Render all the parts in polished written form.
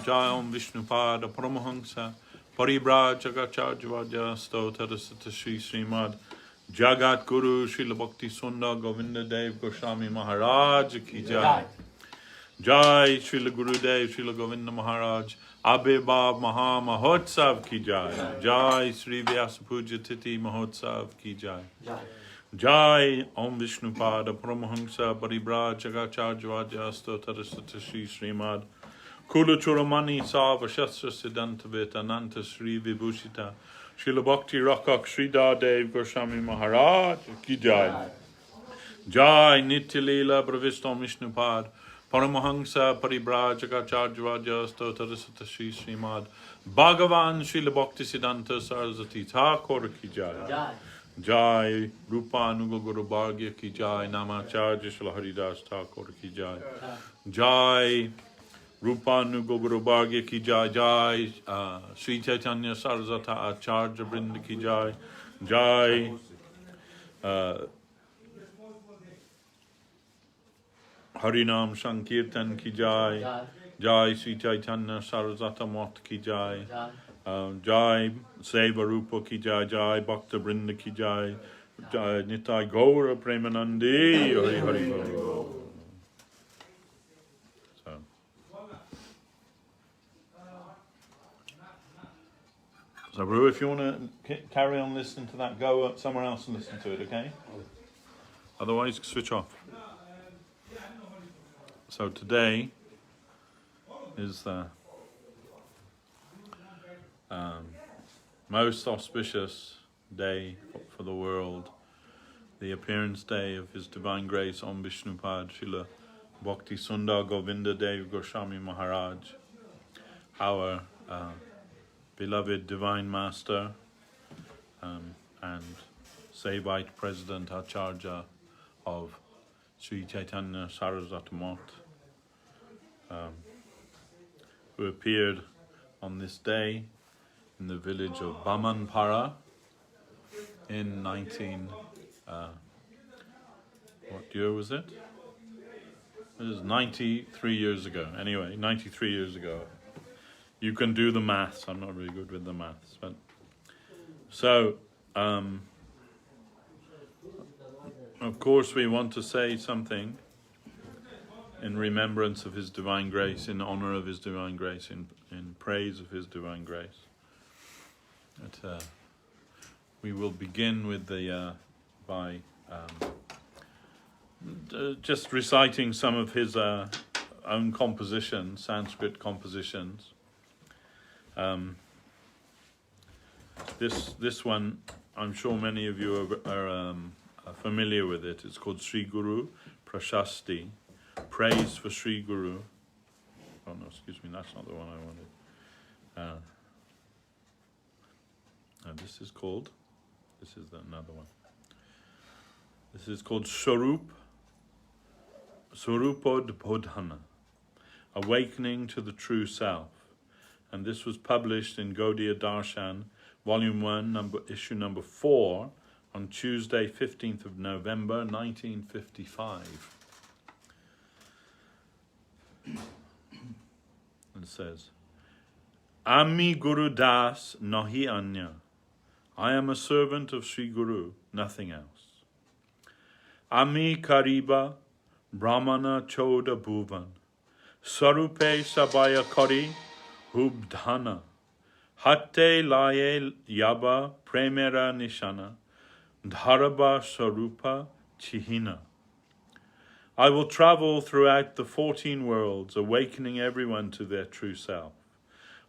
Jai Om Vishnupada Paramahansa Paribrajagacharjavaja Stotarasata Sri Srimad Jagat Guru Srila Bhakti Sundar Govinda Dev Goswami Maharaj Ki Jai. Jai Srila Gurudev Srila Govinda Maharaj Abhirbhav Maha Mahotsav Ki Jai. Jai Sri Vyasa Puja Titi Mahotsav Ki Jai. Jai Om Vishnupada Paramahansa Paribrajagacharjavaja Stotarasata Sri Srimad Kulachuramani Sava Shastra Siddhanta Vetananta Sri Vibhushita Srila Bhakti Rakak Sridhar Dev Goswami Maharaj Ki Jai. Jai Nitya Leela Pravistam Vishnupad Paramahansa Paribrajagacharjavaja Stotarasata Sri Srimad Bhagavan Srila Bhakti Siddhanta Saraswati Thakur Ki Jai. Jai Rupa Anuga Guru Bhagya Ki Jai Namacharya Srila Haridas Thakur Ki Jai. Jai Rupa Anuga Guru Bhagya Ki Jai. Jai Sri Chaitanya Saraswata Acharya Brinda Ki Jai. Jai Harinam Sankirtan Ki Jai. Jai Sri Chaitanya Saraswata Mat Ki Jai. Jai Seva Rupa Ki Jai. Jai Bhakta Brinda Ki Jai. Jai Nitai Gaura Premanandi. Hari Hari Hari. So, Ru, if you want to carry on listening to that, go somewhere else and listen to it, okay? Otherwise, switch off. So today is the most auspicious day for the world, the appearance day of His Divine Grace Om Vishnupad Srila Bhakti Sundar Govinda Dev Goswami Maharaj, our beloved Divine Master and Sevite President Acharya of Sri Chaitanya Saraswat Mat, who appeared on this day in the village of Bamanpara in what year was it? It was 93 years ago. Anyway, 93 years ago. You can do the maths. I'm not really good with the maths, but so of course we want to say something in remembrance of His Divine Grace, in honor of His Divine Grace, in praise of His Divine Grace. But, we will begin with by just reciting some of his own compositions, Sanskrit compositions. This one, I'm sure many of you are familiar with it. It's called Sri Guru Prashasti, praise for Sri Guru. Oh no, excuse me, that's not the one I wanted. This is another one. This is called Swarupodbodhana, Awakening to the True Self. And this was published in Gaudiya Darshan, Volume 1, issue number 4, on Tuesday, 15th of November, 1955. It says, Ami Guru Das Nahi Anya. I am a servant of Sri Guru, nothing else. Ami Kariba Brahmana Choda Bhuvan. Sarupe Sabaya Kari Hubdhana. Hatte Laye Yaba Premera Nishana. Dharaba Sarupa Chihina. I will travel throughout the 14 worlds, awakening everyone to their true self.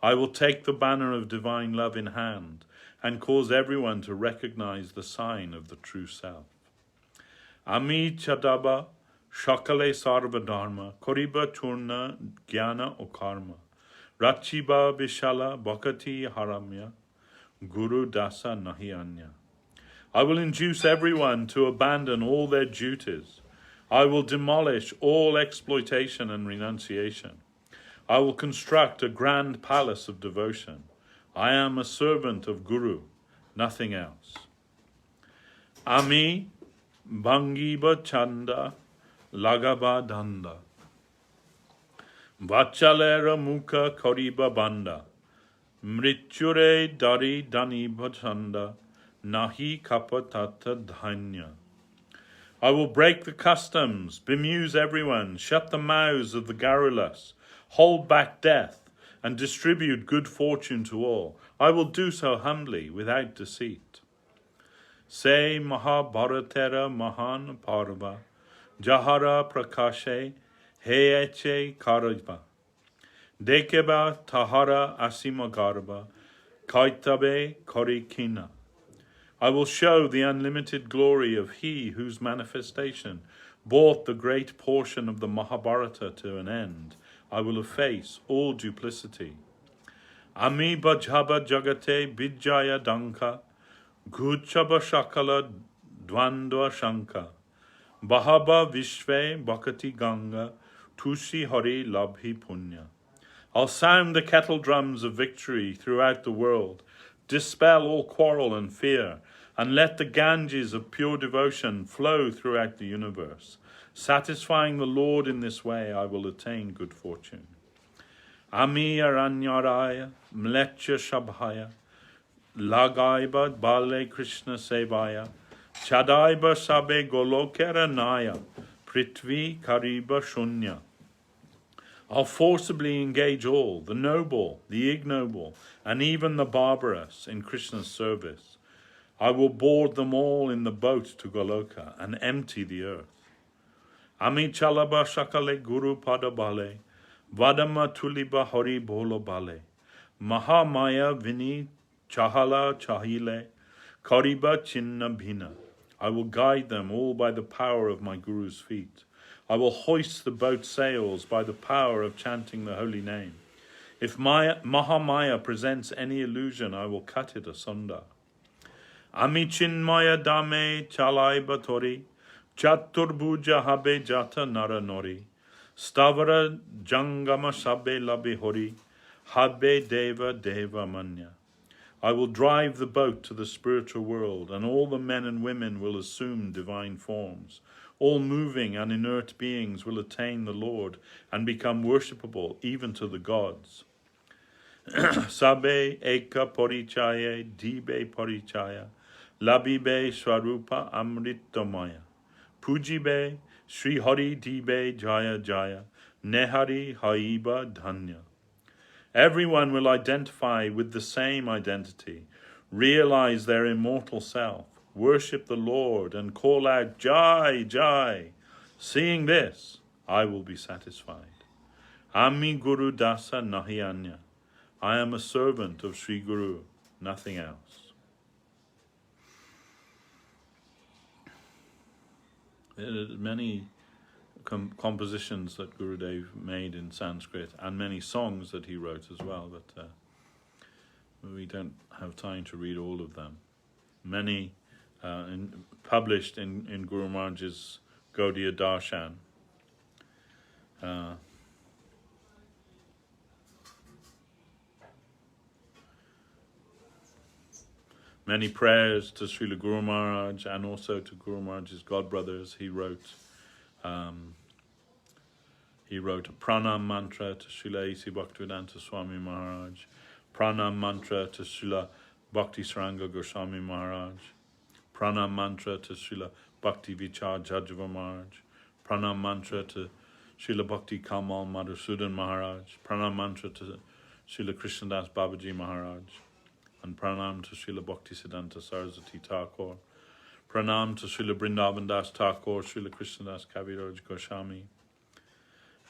I will take the banner of divine love in hand and cause everyone to recognize the sign of the true self. Ami Chadaba Shakale Sarva Dharma Koriba Churna Jnana Okarma Rachiba Vishala Bhakati Haramya Guru Dasa Nahi Anya. I will induce everyone to abandon all their duties. I will demolish all exploitation and renunciation. I will construct a grand palace of devotion. I am a servant of Guru, nothing else. Ami Bhangiba Chanda Lagaba Danda Vachalera mukha kariba banda. Mrityure dari dani bhachanda. Nahi kapatata dhanya. I will break the customs, bemuse everyone, shut the mouths of the garrulous, hold back death, and distribute good fortune to all. I will do so humbly, without deceit. Se Mahabharatera Mahan Parva, Jahara Prakashe, Heeche Karajva, Dekeba Tahara Asima Garba, Kaitabe Korikina. I will show the unlimited glory of he whose manifestation brought the great portion of the Mahabharata to an end. I will efface all duplicity. Ami bhajhaba jagate bijaya danka, guchaba shakala dvandva shanka, bahaba vishve bhakati ganga, tushi hari labhi punya. I'll sound the kettle drums of victory throughout the world, dispel all quarrel and fear, and let the Ganges of pure devotion flow throughout the universe. Satisfying the Lord in this way, I will attain good fortune. Ami aranyaraya, mlecha shabhaya, lagaiba bale Krishna sevaya, chadaiba sabe golokera naya, prithvi kariba shunya. I'll forcibly engage all, the noble, the ignoble, and even the barbarous, in Krishna's service. I will board them all in the boat to Goloka and empty the earth. Ami chalaba shakale guru padabale, vadama tuliba hari bolo bale, mahamaya vini chahala chahile, kariba chinna bhina. I will guide them all by the power of my Guru's feet. I will hoist the boat sails by the power of chanting the holy name. If Mahamaya presents any illusion, I will cut it asunder. Ami chinmaya dame chalai batori, chaturbuja habe jata nara nori, stavara jangama sabe labi hori, habe deva deva manya. I will drive the boat to the spiritual world, and all the men and women will assume divine forms. All moving and inert beings will attain the Lord and become worshipable even to the gods. Sabe eka porichaya, dibe porichaya, labibe swarupa amritamaya, pujibe Sri Hari dibe jaya jaya, nehari haiba dhanya. Everyone will identify with the same identity, realize their immortal self, worship the Lord, and call out, Jai, Jai. Seeing this, I will be satisfied. Ami Guru Dasa Nahi Anya. I am a servant of Sri Guru, nothing else. There are many compositions that Gurudev made in Sanskrit, and many songs that he wrote as well, but we don't have time to read all of them. Many published in Guru Maharaj's Gaudiya Darshan. Many prayers to Srila Guru Maharaj and also to Guru Maharaj's godbrothers. He wrote a pranam mantra to Srila A.C. Bhaktivedanta Swami Maharaj, pranam mantra to Srila Bhakti Saranga Goswami Maharaj, pranam mantra to Srila Bhakti Vichar Jajava Maharaj, pranam mantra to Srila Bhakti Kamal Madhusudan Maharaj, pranam mantra to Srila Krishnadas Babaji Maharaj, and pranam to Srila Bhakti Siddhanta Saraswati Thakur, pranam to Srila Vrindavan Das Thakur, Srila Krishnadas Kaviraj Goswami,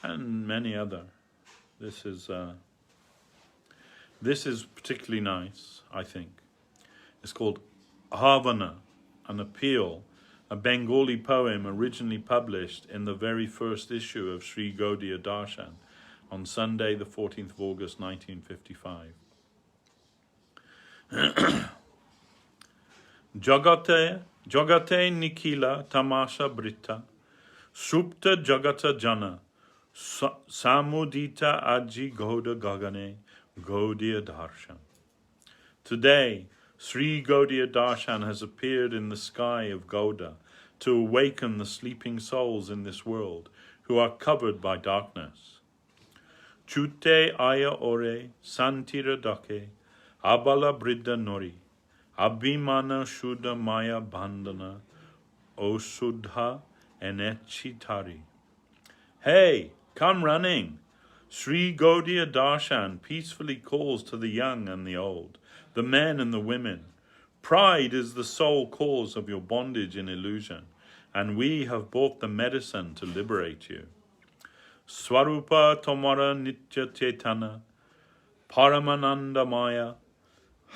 and many other. This is particularly nice, I think. It's called Havana, an appeal, a Bengali poem originally published in the very first issue of Sri Gaudiya Darshan on Sunday, the 14th of August, 1955. Jagate Nikila Tamasha Britta, Supta Jagata Jana, Samudita Aji Gauda Gagane, Gaudiya Darshan. Today, Sri Gaudiya Darshan has appeared in the sky of Gauda to awaken the sleeping souls in this world who are covered by darkness. Chute aya ore, santira dake, abala bridda nori, abhimana shuddha maya bandhana, osudha enechitari. Hey, come running! Sri Gaudiya Darshan peacefully calls to the young and the old, the men and the women. Pride is the sole cause of your bondage in illusion, and we have brought the medicine to liberate you. Swarupa Tomara Nitya Chaitanya, Paramananda Maya,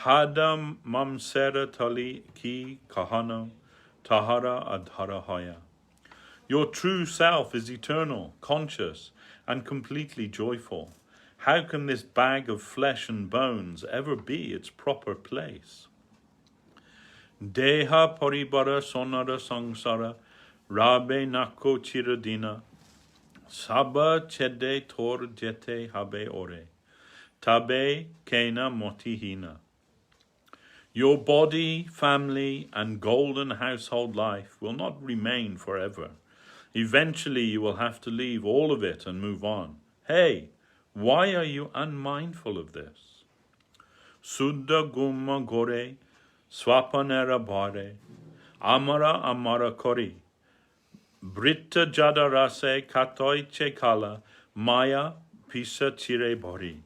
Hadam Mamsera Tali Ki Kahano, Tahara Adhara Haya. Your true self is eternal, conscious, and completely joyful. How can this bag of flesh and bones ever be its proper place? Deha paribara sonara sangsara, rabe nako chiradina, saba chede tor jete habe ore, tabe kena motihina. Your body, family, and golden household life will not remain forever. Eventually you will have to leave all of it and move on. Hey, why are you unmindful of this? Suddha gumma gore, swapanera bare, amara amara kori, britta jada rase katoiche kala, maya pisa chire bori.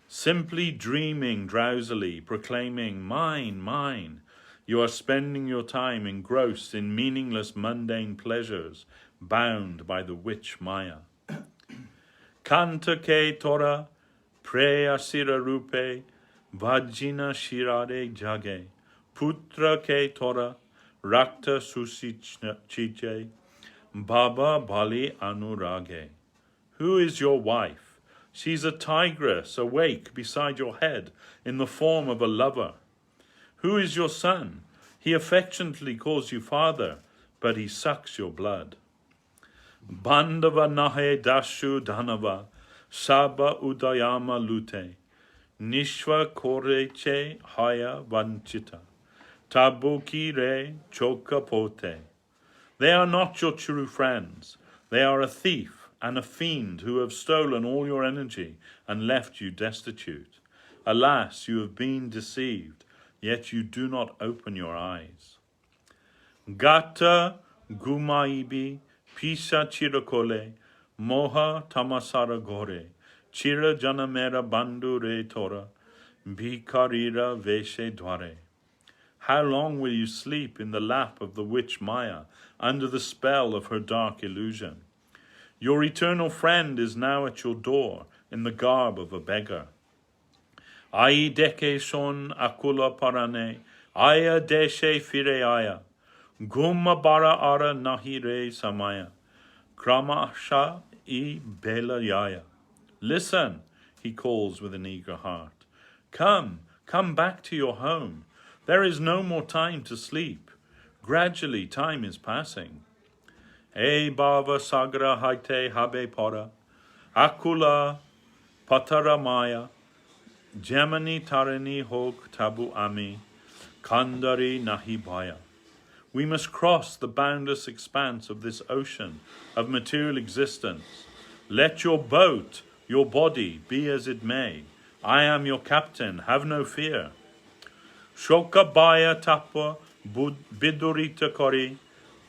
Simply dreaming drowsily, proclaiming, mine, mine. You are spending your time engrossed in meaningless mundane pleasures, bound by the witch Maya. Kanta ke tora, preya sira rupe, vajina shirade jage, putra ke tora, rakta susichiche, baba bali anurage. Who is your wife? She's a tigress awake beside your head in the form of a lover. Who is your son? He affectionately calls you father, but he sucks your blood. Bandava nahe dashu dhanava, saba udayama lute, nishva koreche haya vanchita, tabuki re choka pote. They are not your true friends. They are a thief and a fiend who have stolen all your energy and left you destitute. Alas, you have been deceived, yet you do not open your eyes. Gata gumaibi pisa chirakole, moha tamasara gore, chira janamera bandu re tora, bhikarira veshe dware. How long will you sleep in the lap of the witch Maya, under the spell of her dark illusion? Your eternal friend is now at your door, in the garb of a beggar. Ai deke son akula parane, aya deshe fire aya, gumma bara ara nahi re samaya, kramasha I bela yaya. Listen, he calls with an eager heart. Come back to your home. There is no more time to sleep. Gradually time is passing. E bhava sagra haite habe para, akula pataramaya, Jamani tarini hok tabu ami, kandari nahi bhaya. We must cross the boundless expanse of this ocean of material existence. Let your boat, your body, be as it may. I am your captain, have no fear. Shoka bhaya tapa bidurita kori,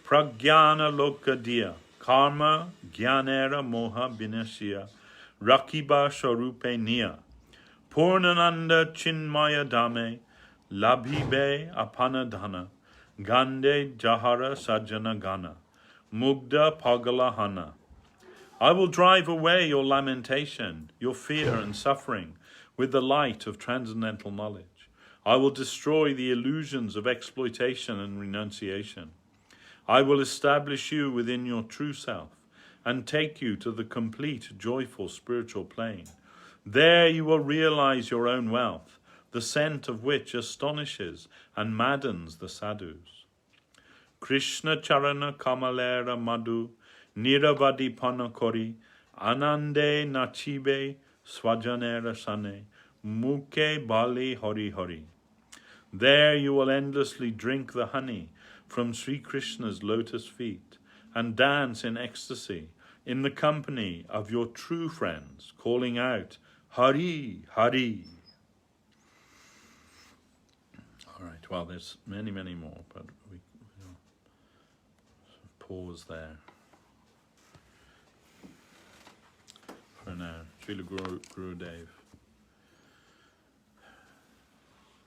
pragyana lokadiya, karma jnanera moha binashya, rakiba sharupe niya. Purnananda chinmaya dame, labhibe apanadhana, gande jahara sajjana gana, mugda pagalahana. I will drive away your lamentation, your fear and suffering with the light of transcendental knowledge. I will destroy the illusions of exploitation and renunciation. I will establish you within your true self and take you to the complete, joyful spiritual plane. There you will realize your own wealth, the scent of which astonishes and maddens the sadhus. Krishna charana kamalera madhu, niravadi panakori, anande nachibe swajanera sane, muke bali hori hori. There you will endlessly drink the honey from Sri Krishna's lotus feet and dance in ecstasy in the company of your true friends, calling out, Hari, Hari. All right, well, there's many, many more, but we'll pause there for now. Srila Gurudev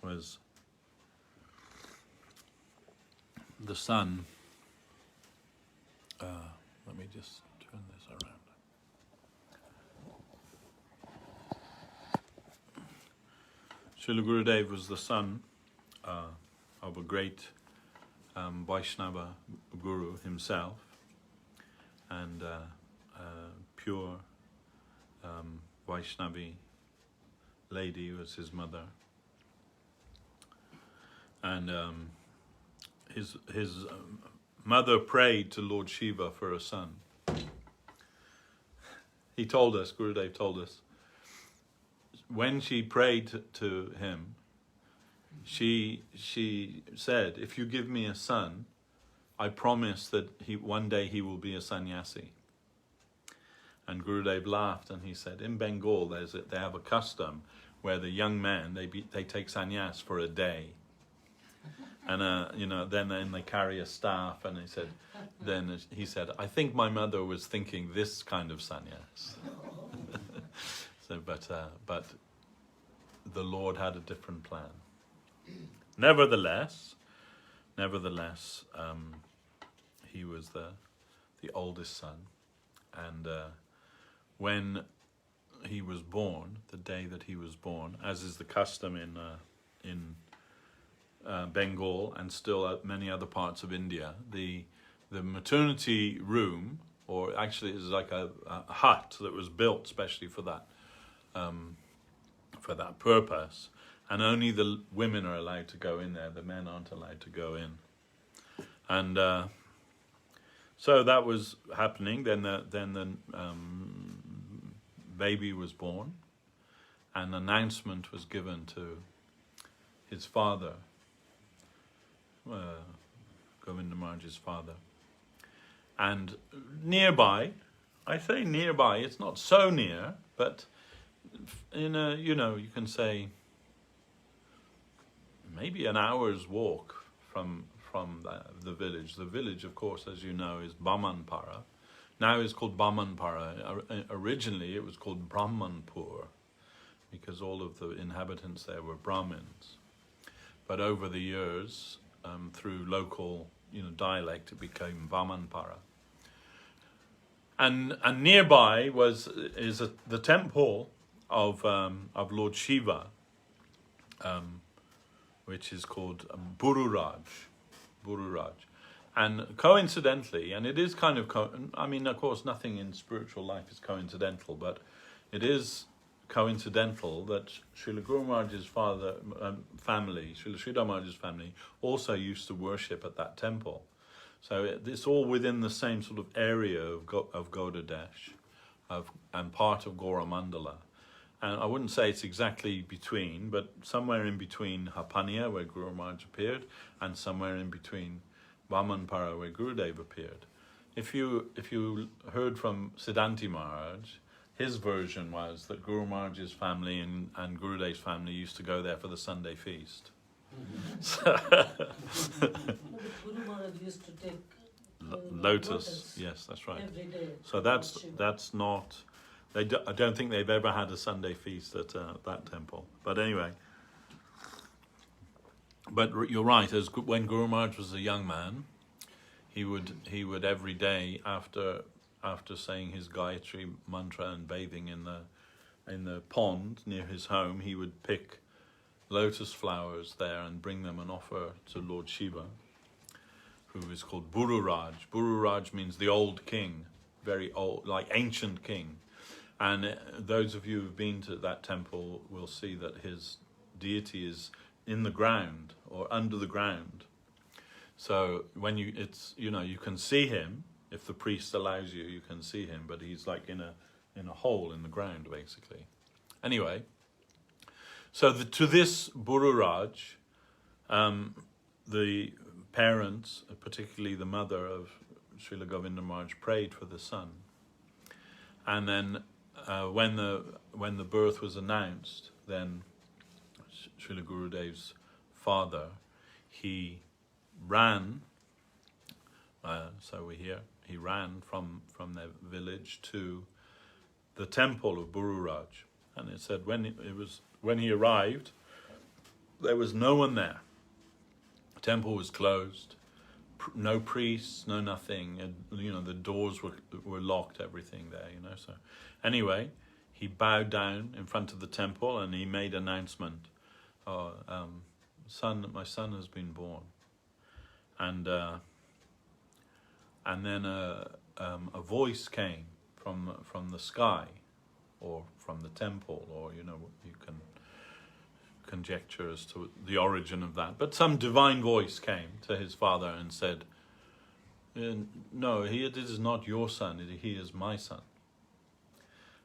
was the son. Let me just turn this around. Srila Gurudev was the son of a great Vaishnava guru himself, and pure Vaishnavi lady was his mother, and his mother prayed to Lord Shiva for a son. He told us, Gurudev told us, when she prayed to him, she said, if you give me a son, I promise that one day he will be a sannyasi. And Gurudev laughed and he said, in Bengal they have a custom where the young man, they take sannyas for a day. And then they carry a staff, and he said, I think my mother was thinking this kind of sannyas. So, but the Lord had a different plan. Nevertheless, he was the oldest son, and when he was born, the day that he was born, as is the custom in Bengal and still at many other parts of India, the maternity room, or actually it was like a hut that was built specially for that purpose, and only the women are allowed to go in there. The men aren't allowed to go in. And so that was happening. Then the baby was born, and an announcement was given to his father, Govinda Maharaj's father. And nearby, I say nearby, it's not so near, but you can say maybe an hour's walk from the village. The village, of course, as you know, is Bamanpara. Now it's called Bamanpara. Originally it was called Brahmanpur, because all of the inhabitants there were Brahmins. But over the years, through local dialect, it became Bamanpara. And nearby is the temple of Lord Shiva, which is called Bururaj. And coincidentally, and it is kind of, of course, nothing in spiritual life is coincidental, but it is coincidental that Srila Guru Maharaj's family, Srila Sridhar Maharaj's family, also used to worship at that temple. So it's all within the same sort of area of Gaudadesh, and part of Goramandala. And I wouldn't say it's exactly between, but somewhere in between Hapania, where Guru Maharaj appeared, and somewhere in between Vamanpara, where Gurudev appeared. If you heard from Siddhanti Maharaj, his version was that Guru Maharaj's family and Gurudev's family used to go there for the Sunday feast. Guru Maharaj used to take lotus. Yes, that's right. Every day. So that's not. I don't think they've ever had a Sunday feast at that temple. But anyway. But you're right. When Guru Maharaj was a young man, he would every day after saying his Gayatri mantra and bathing in the pond near his home, he would pick lotus flowers there and bring them and offer to Lord Shiva, who is called Bururaj. Bururaj means the old king, very old, like ancient king. And those of you who've been to that temple will see that his deity is in the ground or under the ground. So when you can see him. If the priest allows you, you can see him, but he's like in a hole in the ground, basically. Anyway, so to this Bururaj, the parents, particularly the mother of Srila Govinda Maharaj, prayed for the son. And then when the birth was announced, then Srila Gurudev's father, he ran. So we hear he ran from their village to the temple of Bururaj, and it said when he arrived, there was no one there. The temple was closed, no priests, no nothing. And, the doors were locked, everything there. So anyway, he bowed down in front of the temple and he made announcement. My son has been born, and then a voice came from the sky, or from the temple, or you can conjecture as to the origin of that. But some divine voice came to his father and said, "No, this is not your son. He is my son.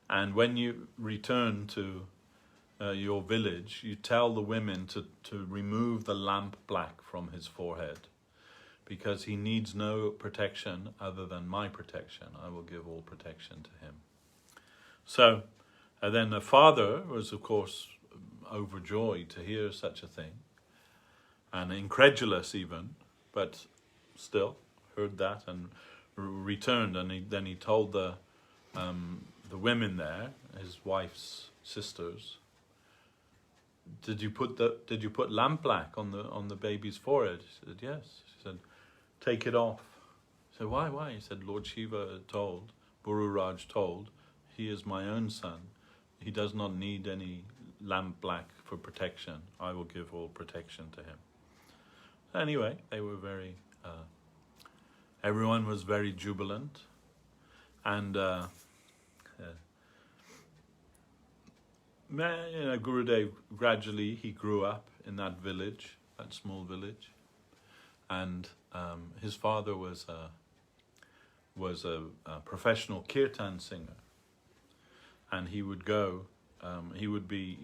And when you return to your village, you tell the women to remove the lamp black from his forehead, because he needs no protection other than my protection. I will give all protection to him." So, and then the father was, of course, overjoyed to hear such a thing, and incredulous even, but still heard that and returned. And then he told the women there, his wife's sisters, "Did you put lamp black on the baby's forehead?" She said, "Yes." She said, "Take it off." He said, "Why?" He said, "Lord Shiva told, Bururaj told, he is my own son. He does not need any lamp black for protection. I will give all protection to him." Anyway, they were very, everyone was very jubilant. And Gurudev, gradually he grew up in that village, that small village. And his father was a professional kirtan singer. And he would go, he would be,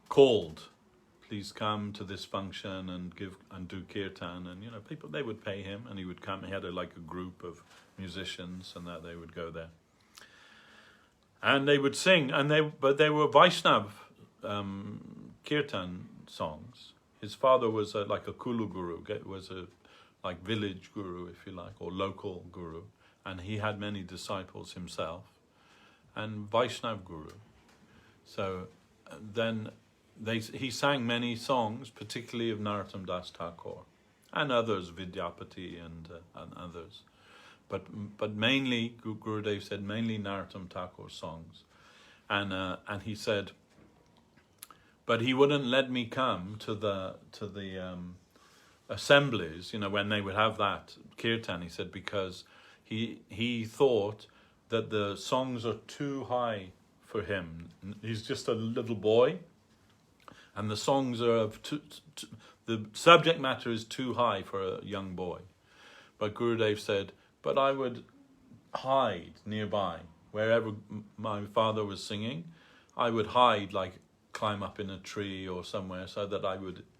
called, "Please come to this function and do kirtan." And people, they would pay him, and he would come. He had a group of musicians, and that they would go there, and they would sing. But they were Vaishnav kirtan songs. His father was like a Kulu guru, was a village guru, if you like, or local guru, and he had many disciples himself, and Vaishnav guru. So then he sang many songs, particularly of Narottam Das Thakur, and others, Vidyapati and others. But mainly, Gurudev said, mainly Narottam Thakur songs. And he said, but he wouldn't let me come to the assemblies, when they would have that kirtan. He said, because he thought that the songs are too high for him. He's just a little boy, and the songs are the subject matter is too high for a young boy. But Gurudev said, but I would hide nearby. Wherever my father was singing, I would hide, climb up in a tree or somewhere, so that I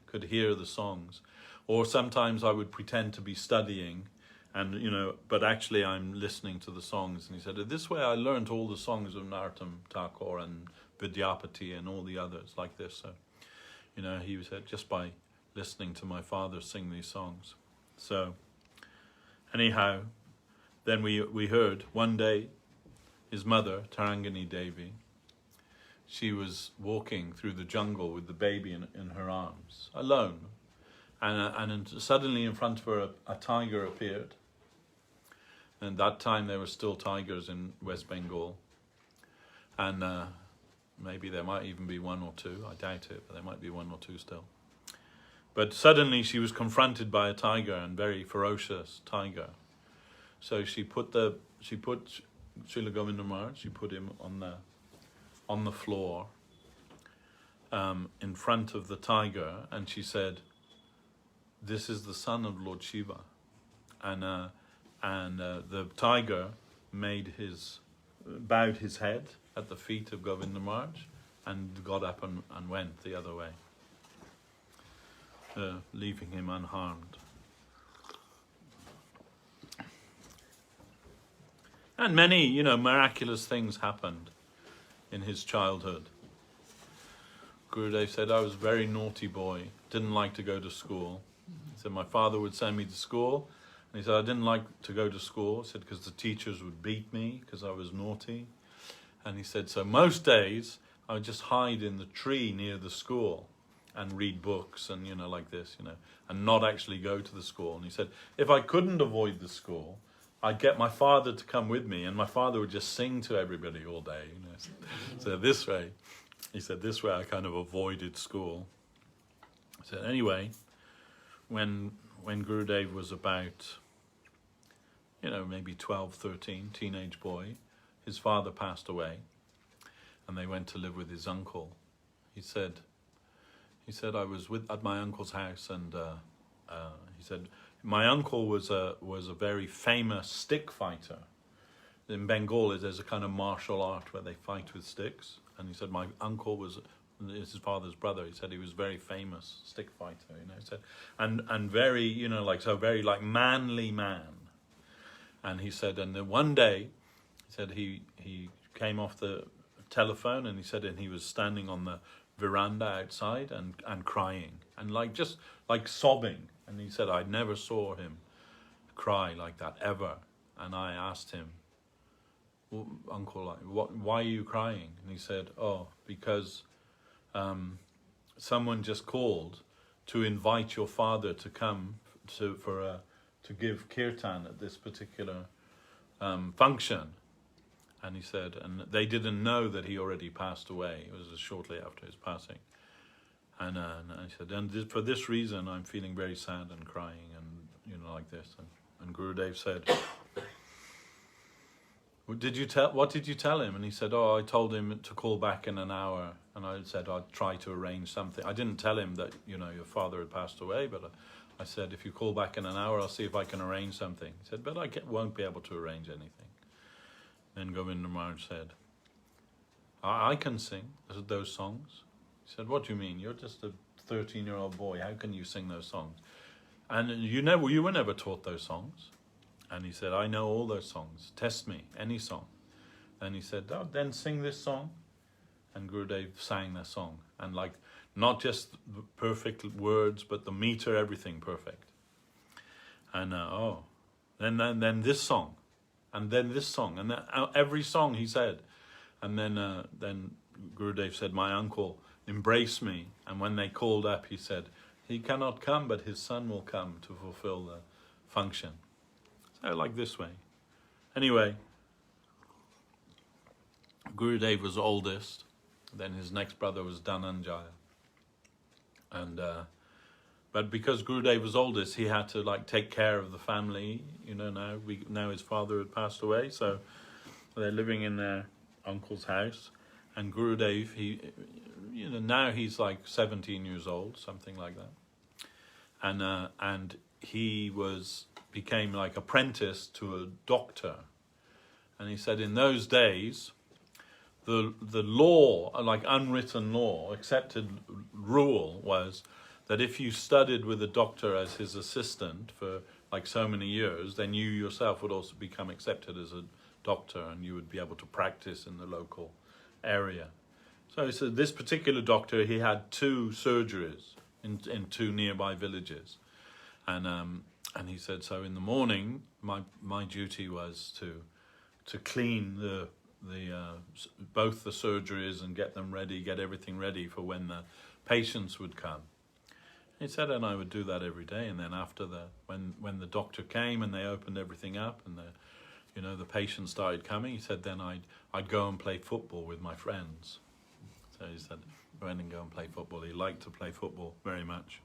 could hear the songs. Or sometimes I would pretend to be studying, and but actually I'm listening to the songs. And he said, this way I learned all the songs of Narottam Thakur and Vidyapati and all the others like this. So, he said, just by listening to my father sing these songs. So, anyhow, then we heard one day his mother, Tarangani Devi, she was walking through the jungle with the baby in her arms, alone. And suddenly in front of her a tiger appeared. And that time there were still tigers in West Bengal. And maybe there might even be one or two. I doubt it, but there might be one or two still. But suddenly she was confronted by a tiger, and very ferocious tiger. So she put Srila Govinda Maharaj, she put him on the floor in front of the tiger, and she said, this is the son of Lord Shiva. And the tiger bowed his head at the feet of Govinda Maharaj and got up and went the other way, leaving him unharmed. And many, miraculous things happened in his childhood. Gurudev said, I was a very naughty boy, didn't like to go to school. He said, my father would send me to school. And he said, I didn't like to go to school. He said, because the teachers would beat me because I was naughty. And he said, so most days I would just hide in the tree near the school and read books and, like this, and not actually go to the school. And he said, if I couldn't avoid the school, I'd get my father to come with me, and my father would just sing to everybody all day. So this way, he said, this way I kind of avoided school. He said, anyway, when Gurudev was about, maybe 12, 13, teenage boy, his father passed away, and they went to live with his uncle. He said, I was at my uncle's house, and he said, my uncle was a very famous stick fighter. In Bengal, there's a kind of martial art where they fight with sticks. And he said, my uncle was his father's brother. He said he was very famous stick fighter, He said, and very, very like manly man. And he said, and then one day, he said he came off the telephone, and he said, and he was standing on the veranda outside and crying and just sobbing. And he said, I never saw him cry like that ever. And I asked him, well, Uncle, why are you crying? And he said, oh, because someone just called to invite your father to come to give kirtan at this particular function. And he said, and they didn't know that he already passed away. It was shortly after his passing. And I said, and for this reason, I'm feeling very sad and crying, and like this. And Gurudev said, what did you tell him? And he said, I told him to call back in an hour. And I said, I'd try to arrange something. I didn't tell him that, your father had passed away, but I said, if you call back in an hour, I'll see if I can arrange something. He said, but I won't be able to arrange anything. Then Govinda Maharaj said, I can sing those songs. He said, what do you mean? You're just a 13-year-old boy. How can you sing those songs? And you were never taught those songs. And he said, I know all those songs. Test me, any song. Then he said, then sing this song. And Gurudev sang that song. And not just the perfect words, but the meter, everything perfect. And then this song. And then this song. And then every song he said. And then Gurudev said, my uncle embraced me. And when they called up, he said, he cannot come, but his son will come to fulfill the function. So like this way. Anyway, Gurudev was oldest. Then his next brother was Dhananjaya. And but because Gurudev was oldest, he had to take care of the family. Now his father had passed away, so they're living in their uncle's house. And Gurudev, now he's 17 years old, something like that. And he became apprentice to a doctor. And he said in those days, the law, unwritten law, accepted rule was that if you studied with a doctor as his assistant for so many years, then you yourself would also become accepted as a doctor, and you would be able to practice in the local area. So he said this particular doctor, he had 2 surgeries in 2 nearby villages. And he said, so in the morning, my duty was to clean both the surgeries and get everything ready for when the patients would come. He said, and I would do that every day. And then after when the doctor came and they opened everything up and the patients started coming, he said, then I'd go and play football with my friends. So he said, go in and go and play football. He liked to play football very much.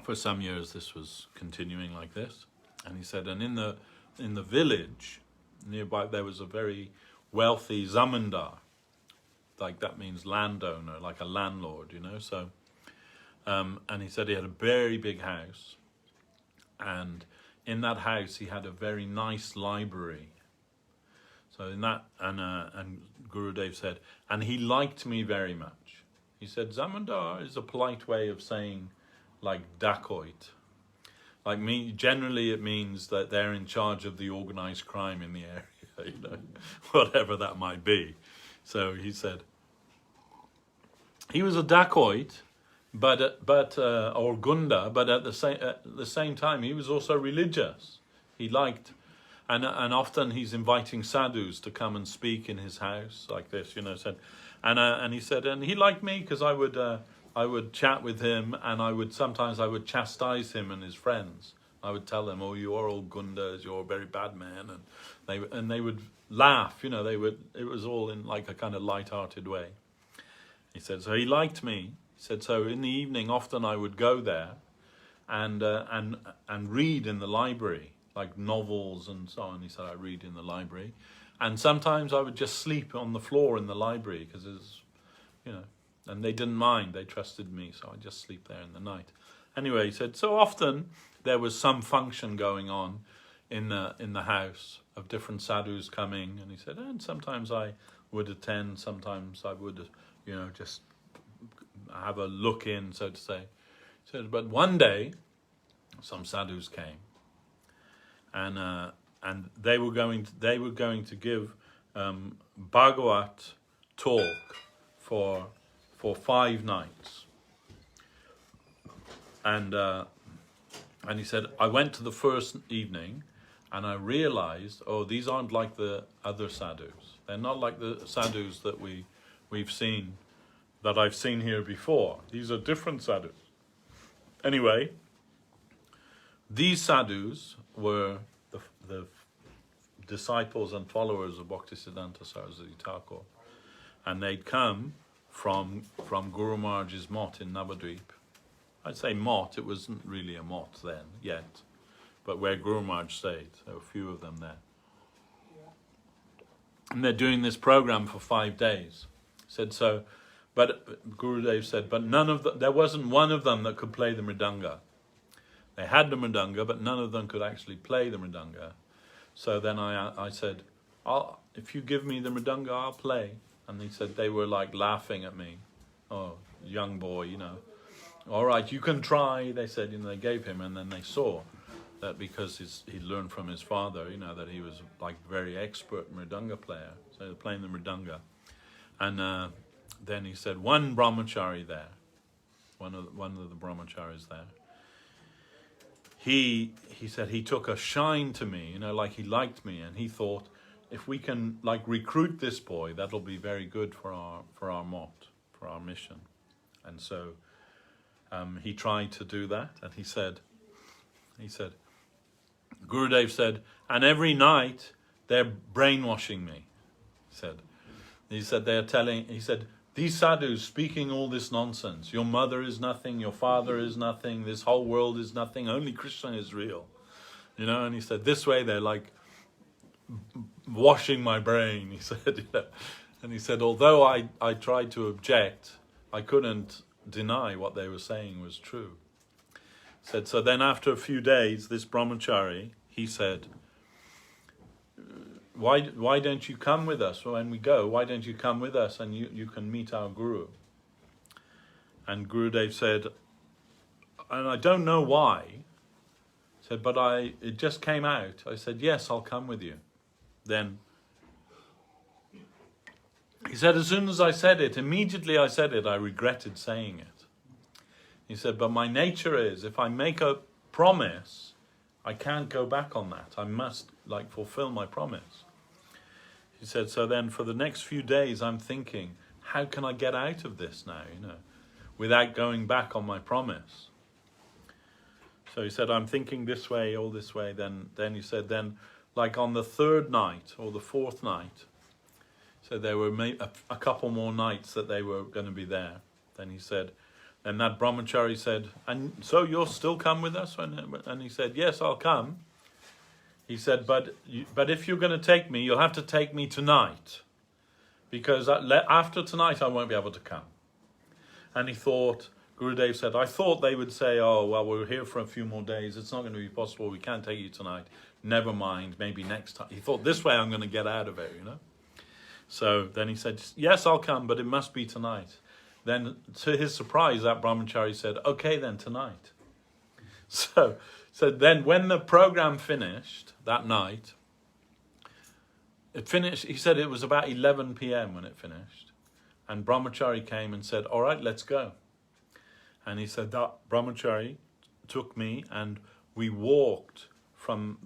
For some years, this was continuing like this. And he said, and in the village nearby, there was a very wealthy zamindar. That means landowner, like a landlord, So, and he said he had a very big house. And in that house, he had a very nice library. So in that, and Gurudev said, and he liked me very much. He said, zamindar is a polite way of saying dacoit. Like generally it means that they're in charge of the organized crime in the area, whatever that might be. So he said he was a dacoit, or gunda, but at the same time he was also religious. He liked, and often he's inviting sadhus to come and speak in his house like this, Said, and he said, and he liked me because I would chat with him, and sometimes I would chastise him and his friends. I would tell them, "Oh, you are all gundas. You're a very bad man," and they would laugh. It was all in like a kind of light-hearted way. He said, so he liked me. He said, so in the evening, often I would go there, and read in the library, like novels and so on. He said, I read in the library, and sometimes I would just sleep on the floor in the library because it's, and they didn't mind. They trusted me, so I just sleep there in the night. Anyway, he said, so often there was some function going on in the house of different sadhus coming, and he said, and sometimes I would attend, sometimes I would, just have a look in, so to say. He said, but one day, some sadhus came, and they were going to give Bhagavat talk for 5 nights. And he said, I went to the first evening and I realized, these aren't like the other sadhus. They're not like the sadhus that I've seen here before. These are different sadhus. Anyway, these sadhus were the disciples and followers of Bhaktisiddhanta Saraswati Thakur. And they'd come from Guru Maharaj's mott in Navadvip. I'd say mott, it wasn't really a mott then, yet. But where Guru Maharaj stayed, there were a few of them there. And they're doing this program for 5 days. Said so, but Gurudev said, but there wasn't one of them that could play the mridanga. They had the mridanga, but none of them could actually play the mridanga. So then I said, if you give me the mridanga, I'll play. And he said, they were like laughing at me. Oh, young boy, All right, you can try, they said, they gave him, and then they saw that because he learned from his father, that he was like very expert mridanga player. So they were playing the mridanga. And then he said, one brahmachari there, one of the brahmacharis there, he said he took a shine to me, like he liked me, and he thought, if we can like recruit this boy, that'll be very good for our mott, for our mission. And so he tried to do that, and he said, Gurudev said, and every night they're brainwashing me. He said, these sadhus speaking all this nonsense. Your mother is nothing, your father is nothing, this whole world is nothing, only Krishna is real. And he said, this way they're like washing my brain, he said. And he said, although I tried to object, I couldn't deny what they were saying was true. Said, so then after a few days, this brahmachari, he said, why don't you come with us when we go? Why don't you come with us and you can meet our guru? And Gurudev said, and I don't know why, said, but it just came out. I said, yes, I'll come with you. Then he said, as soon as I said it, immediately I said it, I regretted saying it. He said, but my nature is, if I make a promise, I can't go back on that. I must fulfill my promise. He said, so then for the next few days, I'm thinking, how can I get out of this now, without going back on my promise? So he said, I'm thinking this way, all this way. Then he said, like on the 3rd night or the 4th night, so there were a couple more nights that they were going to be there. Then he said, and that brahmachari said, and so you'll still come with us? And he said, yes, I'll come. He said, but if you're going to take me, you'll have to take me tonight, because after tonight I won't be able to come. And he thought, Gurudev said, I thought they would say, oh, well, we're here for a few more days. It's not going to be possible. We can't take you tonight. Never mind, maybe next time. He thought, this way I'm going to get out of it, So then he said, yes, I'll come, but it must be tonight. Then, to his surprise, that brahmachari said, okay, then tonight. So then when the program finished that night, it finished, he said it was about 11 p.m. when it finished. And Brahmachari came and said, all right, let's go. And he said that Brahmachari took me and we walked from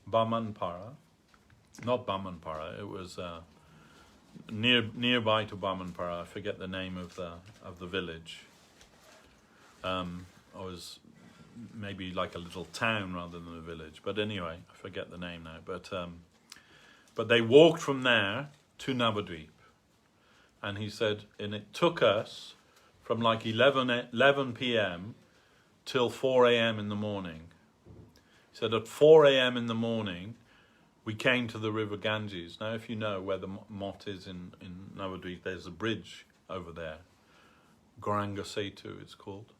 Bamanpara, not Bamanpara, it was nearby to Bamanpara. I forget the name of the village. It was maybe like a little town rather than a village. But anyway, I forget the name now. But they walked from there to Navadvip. And he said, and it took us from like 11 p.m. till 4 a.m. in the morning. He said at 4 a.m. in the morning, we came to the river Ganges. Now, if you know where the mott is in Navadvip, there's a bridge over there. Gauranga Setu, it's called.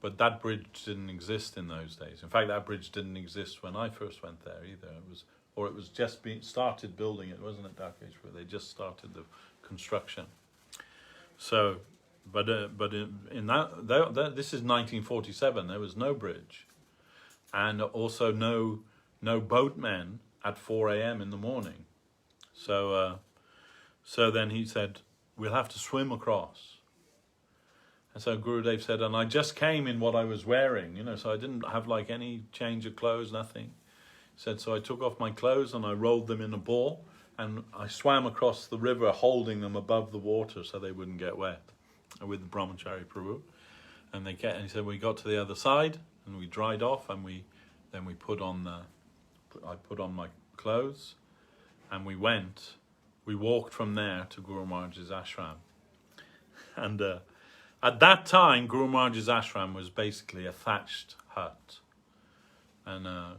But that bridge didn't exist in those days. In fact, that bridge didn't exist when I first went there either. It was just started building it, wasn't it, Dakesh? Where they just started the construction. So, but in that this is 1947. There was no bridge, and also no boatmen at 4 a.m. in the morning. So then he said, we'll have to swim across. And so Gurudev said, and I just came in what I was wearing, so I didn't have like any change of clothes, nothing. He said, so I took off my clothes and I rolled them in a ball and I swam across the river holding them above the water so they wouldn't get wet with the Brahmachari Prabhu. And he said, we got to the other side and we dried off and I put on my clothes and we walked from there to Guru Maharaj's ashram. And at that time, Guru Maharaj's ashram was basically a thatched hut. And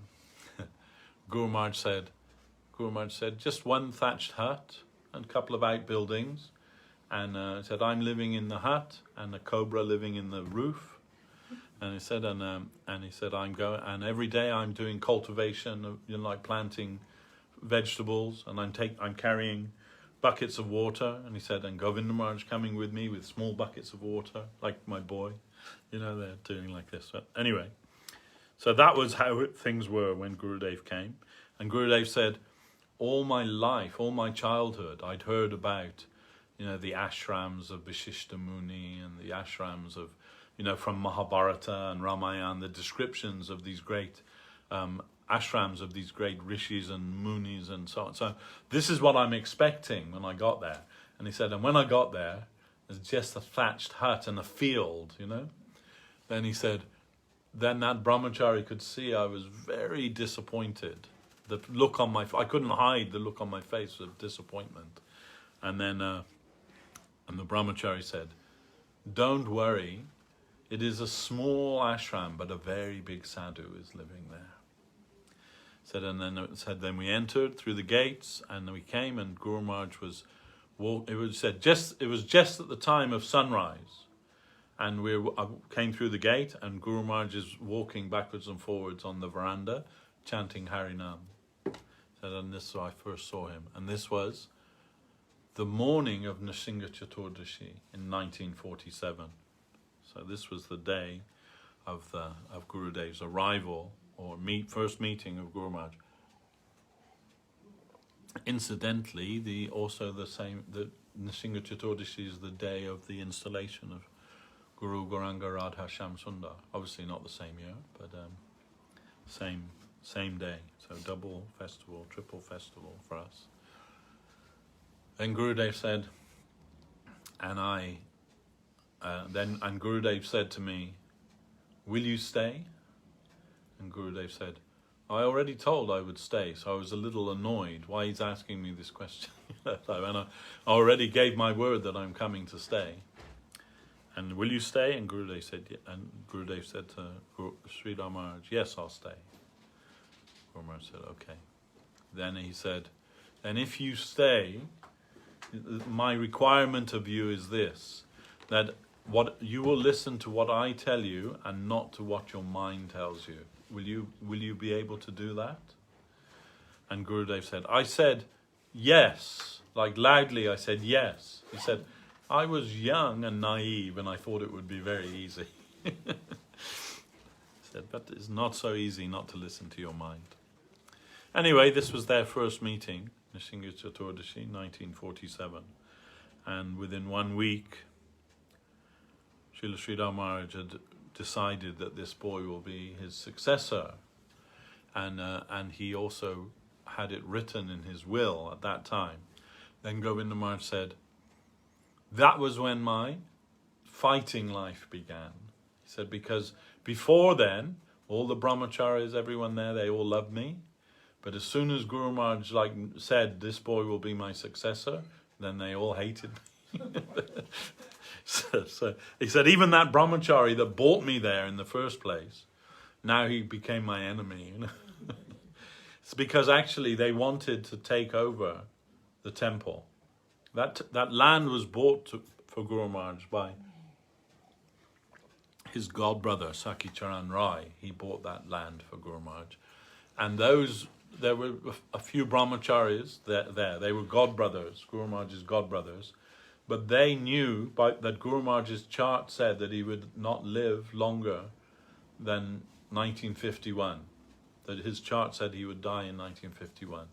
Guru Maharaj said, just one thatched hut and a couple of outbuildings. And said, I'm living in the hut and a cobra living in the roof. And he said, I'm going, and every day I'm doing cultivation of, like planting vegetables, and I'm carrying buckets of water. And he said, and Govinda Maharaj coming with me with small buckets of water, like my boy, they're doing like this. But anyway, so that was how things were when Gurudev came. And Gurudev said, all my life, all my childhood, I'd heard about, the ashrams of Vishishta Muni and the ashrams of, from Mahabharata and Ramayana, the descriptions of these great ashrams of these great rishis and munis and so on. So this is what I'm expecting when I got there. And he said, and when I got there, there's just a thatched hut and a field, Then he said, then that brahmachari could see I was very disappointed. The look on my, I couldn't hide the look on my face of disappointment. And then, and the brahmachari said, don't worry, it is a small ashram, but a very big sadhu is living there. Said, and then it said, then we entered through the gates, and we came, and Guru Maharaj was it was just at the time of sunrise, and I came through the gate, and Guru Maharaj is walking backwards and forwards on the veranda, chanting Harinam. Said, and this is where I first saw him, and this was the morning of Nrsimha Chaturdashi in 1947. So this was the day of Gurudev's arrival, or first meeting of Guru Maharaj. Incidentally, the Nrsimha Chaturdashi is the day of the installation of Guru Gauranga Radha Shyam Sundar. Obviously not the same year, but same day. So double festival, triple festival for us. Then Gurudev said, and Gurudev said to me, will you stay? And Gurudev said, I already told I would stay, so I was a little annoyed why he's asking me this question. And I already gave my word that I'm coming to stay. And will you stay? And Gurudev said, to Srila Maharaj, yes, I'll stay. Guru Maharaj said, okay. Then he said, and if you stay, my requirement of you is this, that you will listen to what I tell you and not to what your mind tells you. Will you be able to do that? And Gurudev said, I said yes, like loudly I said yes. He said, I was young and naive and I thought it would be very easy. said, but it's not so easy not to listen to your mind. Anyway, this was their first meeting, Nishinga Chaturdashi, 1947. And within 1 week, Srila Sridhar Maharaj had decided that this boy will be his successor. And he also had it written in his will at that time. Then Govinda Maharaj said, that was when my fighting life began. He said, because before then, all the brahmacharis, everyone there, they all loved me. But as soon as Guru Maharaj said, this boy will be my successor, then they all hated me. so he said, even that brahmachari that brought me there in the first place, now he became my enemy. It's because actually they wanted to take over the temple. That land was bought for Guru Maharaj by his godbrother, Sakhi Charan Rai. He bought that land for Guru Maharaj. And there were a few brahmacharis there. They were godbrothers, Guru Maharaj's godbrothers. But they knew that Guru Maharaj's chart said that he would not live longer than 1951. That his chart said he would die in 1951.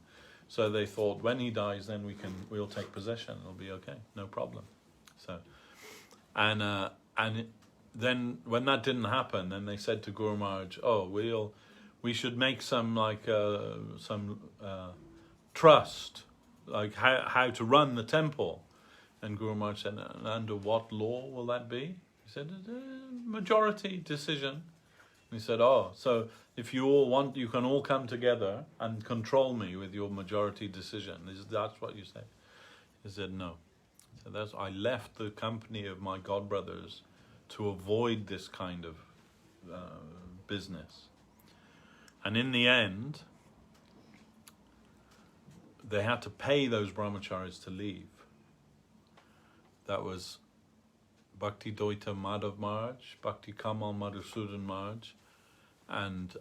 So they thought, when he dies, then we'll take possession. It'll be okay, no problem. So, and then when that didn't happen, then they said to Guru Maharaj, "Oh, we should make some trust, like how to run the temple." And Guru Maharaj said, "Under what law will that be?" He said, "Majority decision." And he said, so if you all want, you can all come together and control me with your majority decision. That's what you say? He said, no. So I left the company of my godbrothers to avoid this kind of business. And in the end, they had to pay those brahmacharis to leave. That was Bhakti Doita Madhav Maharaj, Bhakti Kamal Madhusudan Maharaj, and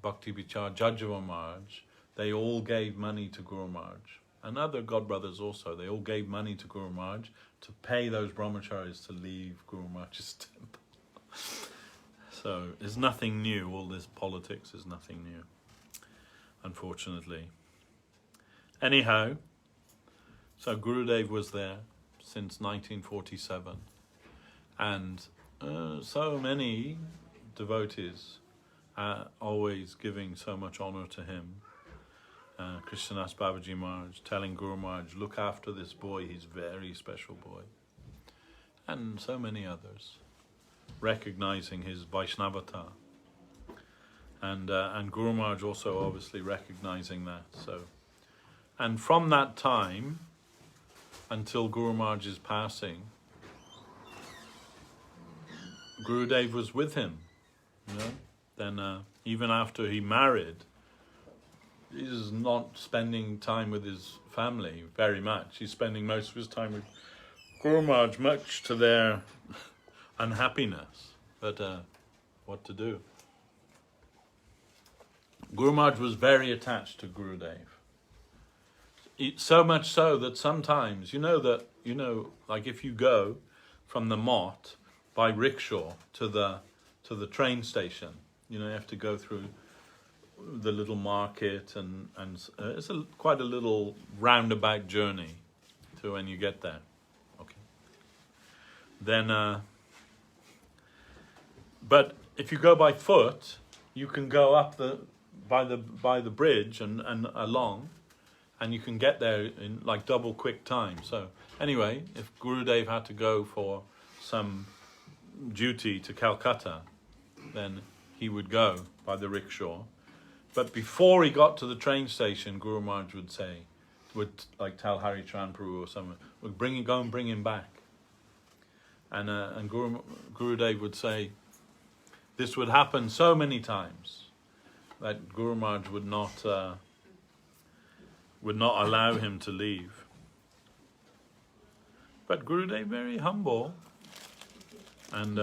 Bhakti Vichar Jajava Maharaj. They all gave money to Guru Maharaj. And other godbrothers also, they all gave money to Guru Maharaj to pay those brahmacharis to leave Guru Maharaj's temple. So it's nothing new. All this politics is nothing new, unfortunately. Anyhow, so Gurudev was there since 1947, and so many devotees always giving so much honor to him. Krishnadas Babaji Maharaj telling Guru Maharaj, look after this boy, he's a very special boy. And so many others, recognizing his Vaishnavata. And Guru Maharaj also obviously recognizing that. So, and from that time until Guru Maharaj's passing, Gurudev was with him. You know? Then even after he married, he's not spending time with his family very much. He's spending most of his time with Guru Maharaj, much to their unhappiness. But what to do? Guru Maharaj was very attached to Gurudev. So much so that sometimes, like if you go from the mott by rickshaw to the train station, you have to go through the little market, and it's quite a little roundabout journey to when you get there. Okay. Then, but if you go by foot, you can go up by the bridge and along, and you can get there in like double quick time. So anyway, if Gurudev had to go for some duty to Calcutta, then he would go by the rickshaw. But before he got to the train station, Guru Maharaj would tell Hari Charan Prabhu or someone, go and bring him back. And Gurudev would say, this would happen so many times that Guru Maharaj would not allow him to leave. But Gurudev very humble and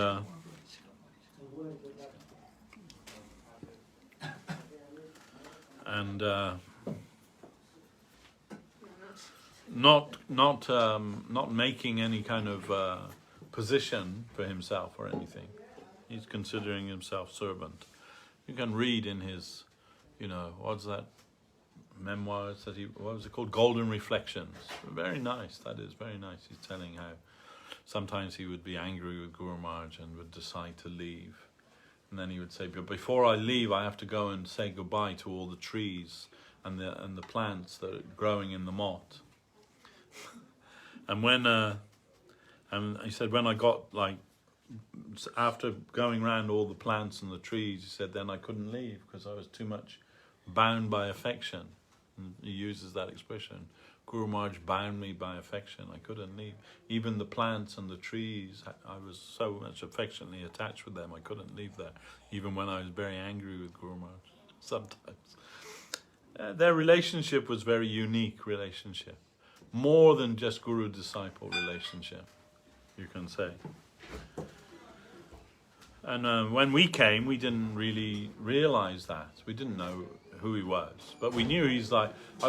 not making any kind of position for himself or anything. He's considering himself servant. You can read in his, what's that, memoirs that what was it called? Golden Reflections. Very nice, that is, very nice. He's telling how sometimes he would be angry with Guru Maharaj and would decide to leave. And then he would say, but before I leave, I have to go and say goodbye to all the trees and the plants that are growing in the motte. And and he said, when I got after going around all the plants and the trees, he said, then I couldn't leave because I was too much bound by affection. And he uses that expression. Guru Maharaj bound me by affection. I couldn't leave. Even the plants and the trees, I was so much affectionately attached with them, I couldn't leave there. Even when I was very angry with Guru Maharaj, sometimes. Their relationship was very unique relationship. More than just guru-disciple relationship, you can say. And when we came, we didn't really realize that. We didn't know who he was. But we knew he's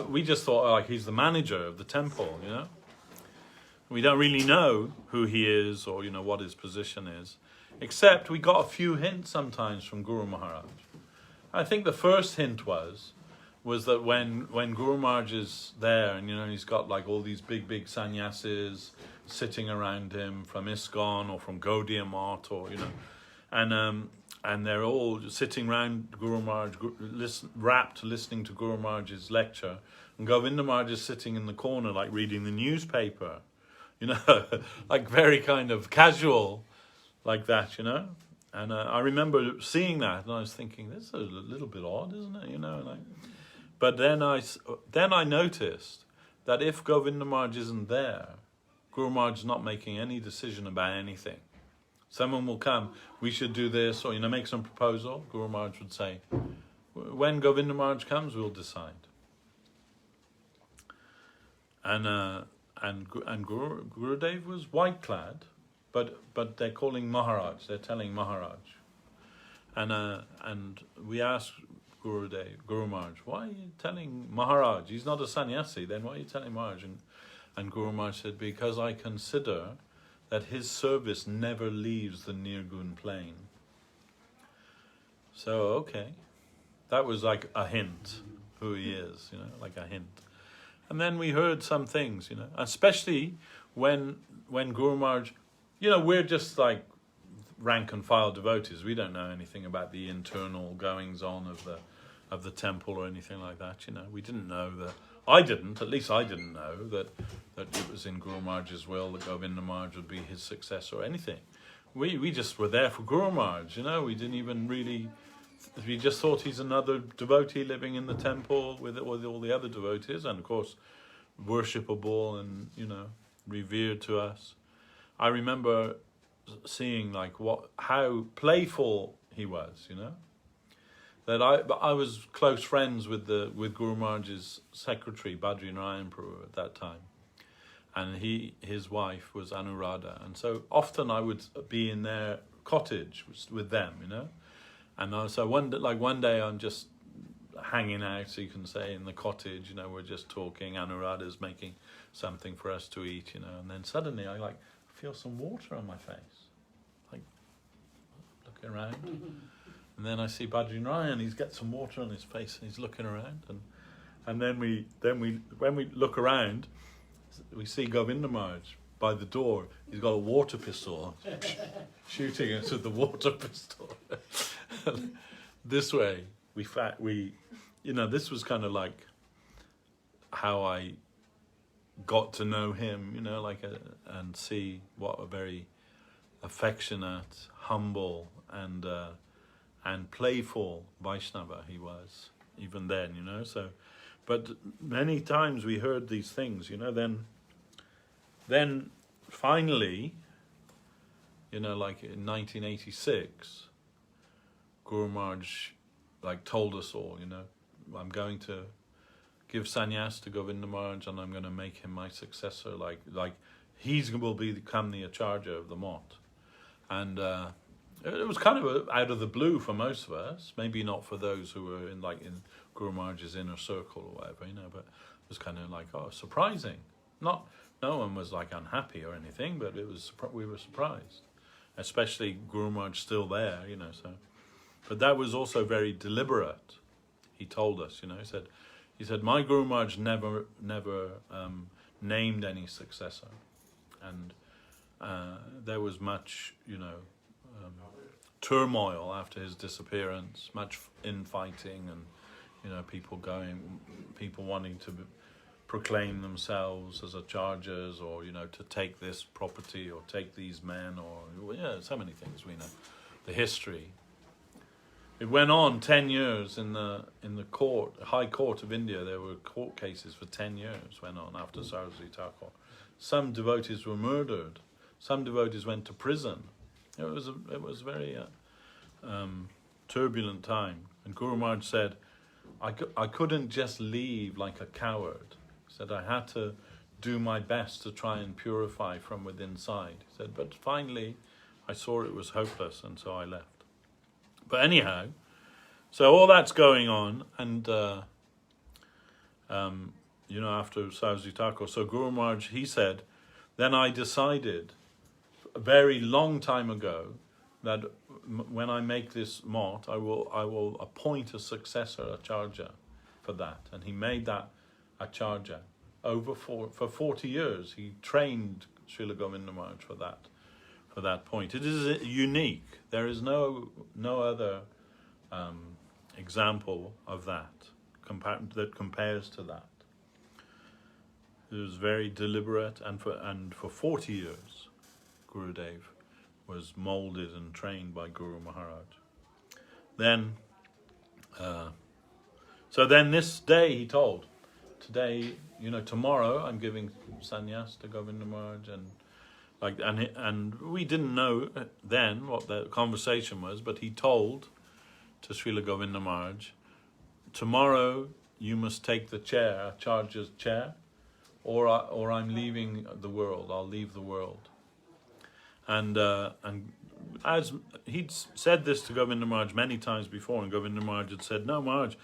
we just thought he's the manager of the temple, We don't really know who he is or, what his position is. Except we got a few hints sometimes from Guru Maharaj. I think the first hint was that when Guru Maharaj is there and, he's got all these big sannyasis sitting around him from ISKCON or from Gaudiya Math or, and they're all sitting around Guru Maharaj, rapt, listening to Guru Maharaj's lecture. And Govinda Maharaj is sitting in the corner, reading the newspaper, very kind of casual, like that, And I remember seeing that, and I was thinking, this is a little bit odd, isn't it? But then I noticed that if Govinda Maharaj isn't there, Guru Maharaj is not making any decision about anything. Someone will come, we should do this, or make some proposal. Guru Maharaj would say, when Govinda Maharaj comes, we'll decide. And Gurudev was white clad, but they're calling Maharaj. They're telling Maharaj. And we asked Guru Maharaj, why are you telling Maharaj? He's not a sannyasi. Then why are you telling Maharaj? And Guru Maharaj said, because I consider that his service never leaves the Nirgun plane. So, okay. That was like a hint, who he is, like a hint. And then we heard some things, especially when Guru Maharaj, we're just rank and file devotees. We don't know anything about the internal goings on of the temple or anything like that, We didn't know that. At least I didn't know that it was in Guru Maharaj's will that Govinda Maharaj would be his successor or anything. We just were there for Guru Maharaj, We didn't even really, we just thought he's another devotee living in the temple with all the other devotees, and of course worshipable and, revered to us. I remember seeing how playful he was, That I was close friends with Guru Maharaj's secretary, Badrinarayan Prabhu, at that time. And his wife was Anuradha. And so often I would be in their cottage with them, And so one day I'm just hanging out, so you can say, in the cottage, we're just talking. Anuradha's making something for us to eat, And then suddenly I feel some water on my face. Looking around. And then I see Badrinarayan, he's got some water on his face and he's looking around. And then when we look around, we see Govinda Maharaj by the door. He's got a water pistol shooting us with the water pistol. This way, this was kind of how I got to know him, and see what a very affectionate, humble, and playful Vaishnava he was, even then, So, but many times we heard these things, Then finally, in 1986, Guru Maharaj told us all, I'm going to give sannyas to Govinda Maharaj and I'm going to make him my successor. He's will become the acharya of the mott. And it was kind of out of the blue for most of us. Maybe not for those who were in Guru Maharaj's inner circle or whatever, but it was kind of surprising. No one was unhappy or anything, but we were surprised, especially Guru Maharaj still there, So But that was also very deliberate. He told us, he said, my Guru Maharaj never named any successor, and there was much, turmoil after his disappearance, much infighting, and people wanting to proclaim themselves as acharjas, or to take this property or take these men, or so many things we know. The history. It went on 10 years in the court, High Court of India. There were court cases for 10 years went on after Saraswat Thakur. Some devotees were murdered. Some devotees went to prison. It was very turbulent time. And Guru Maharaj said, I couldn't just leave like a coward. He said, I had to do my best to try and purify from within inside. He said, but finally I saw it was hopeless, and so I left. But anyhow, so all that's going on, and after Saraswat Thakur, so Guru Maharaj, he said, then I decided a very long time ago that when I make this mott, I will appoint a successor, acharya, for that. And he made that acharya for 40 years. He trained Srila Govinda Maharaj for that point. It is unique. There is no other example of that that compares to that. It was very deliberate, and for 40 years, Gurudev was molded and trained by Guru Maharaj. Then, so then this day he told, today, tomorrow I'm giving sannyas to Govinda Maharaj, and we didn't know then what the conversation was, but he told to Srila Govinda Maharaj, tomorrow you must take the chair, Acharya's chair, or I'm leaving the world. I'll leave the world. And as he'd said this to Govinda Maharaj many times before, and Govinda Maharaj had said, no, Maharaj,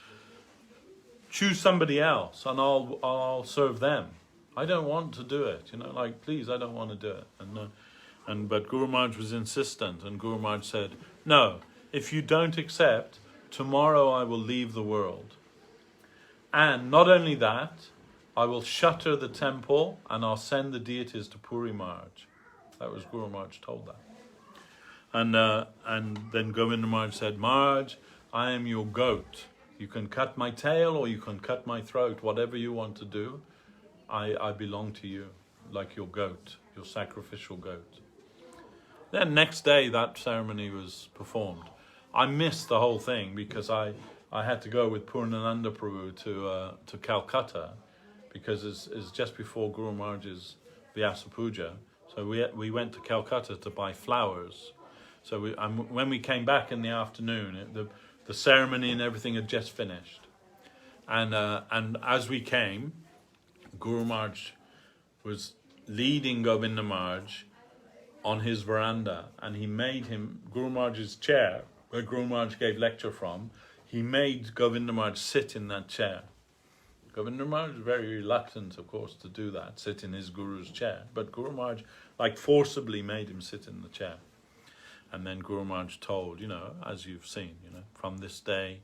choose somebody else, and I'll serve them. I don't want to do it, please, I don't want to do it. But Guru Maharaj was insistent, and Guru Maharaj said, no, if you don't accept, tomorrow I will leave the world. And not only that, I will shutter the temple, and I'll send the deities to Puri Maharaj. That was Guru Maharaj told that. And then Govinda Maharaj said, Maharaj, I am your goat. You can cut my tail or you can cut my throat, whatever you want to do. I belong to you, like your goat, your sacrificial goat. Then next day that ceremony was performed. I missed the whole thing because I had to go with Purnananda Prabhu to Calcutta, because it's just before Guru Maharaj's Vyasa Puja. So we went to Calcutta to buy flowers. So when we came back in the afternoon, the ceremony and everything had just finished. And as we came, Guru Maharaj was leading Govinda Maharaj on his veranda, and he made him, Guru Maharaj's chair, where Guru Maharaj gave lecture from, he made Govinda Maharaj sit in that chair. Govinda Maharaj was very reluctant, of course, to do that, sit in his Guru's chair. But Guru Maharaj, forcibly made him sit in the chair. And then Guru Maharaj told, as you've seen, from this day,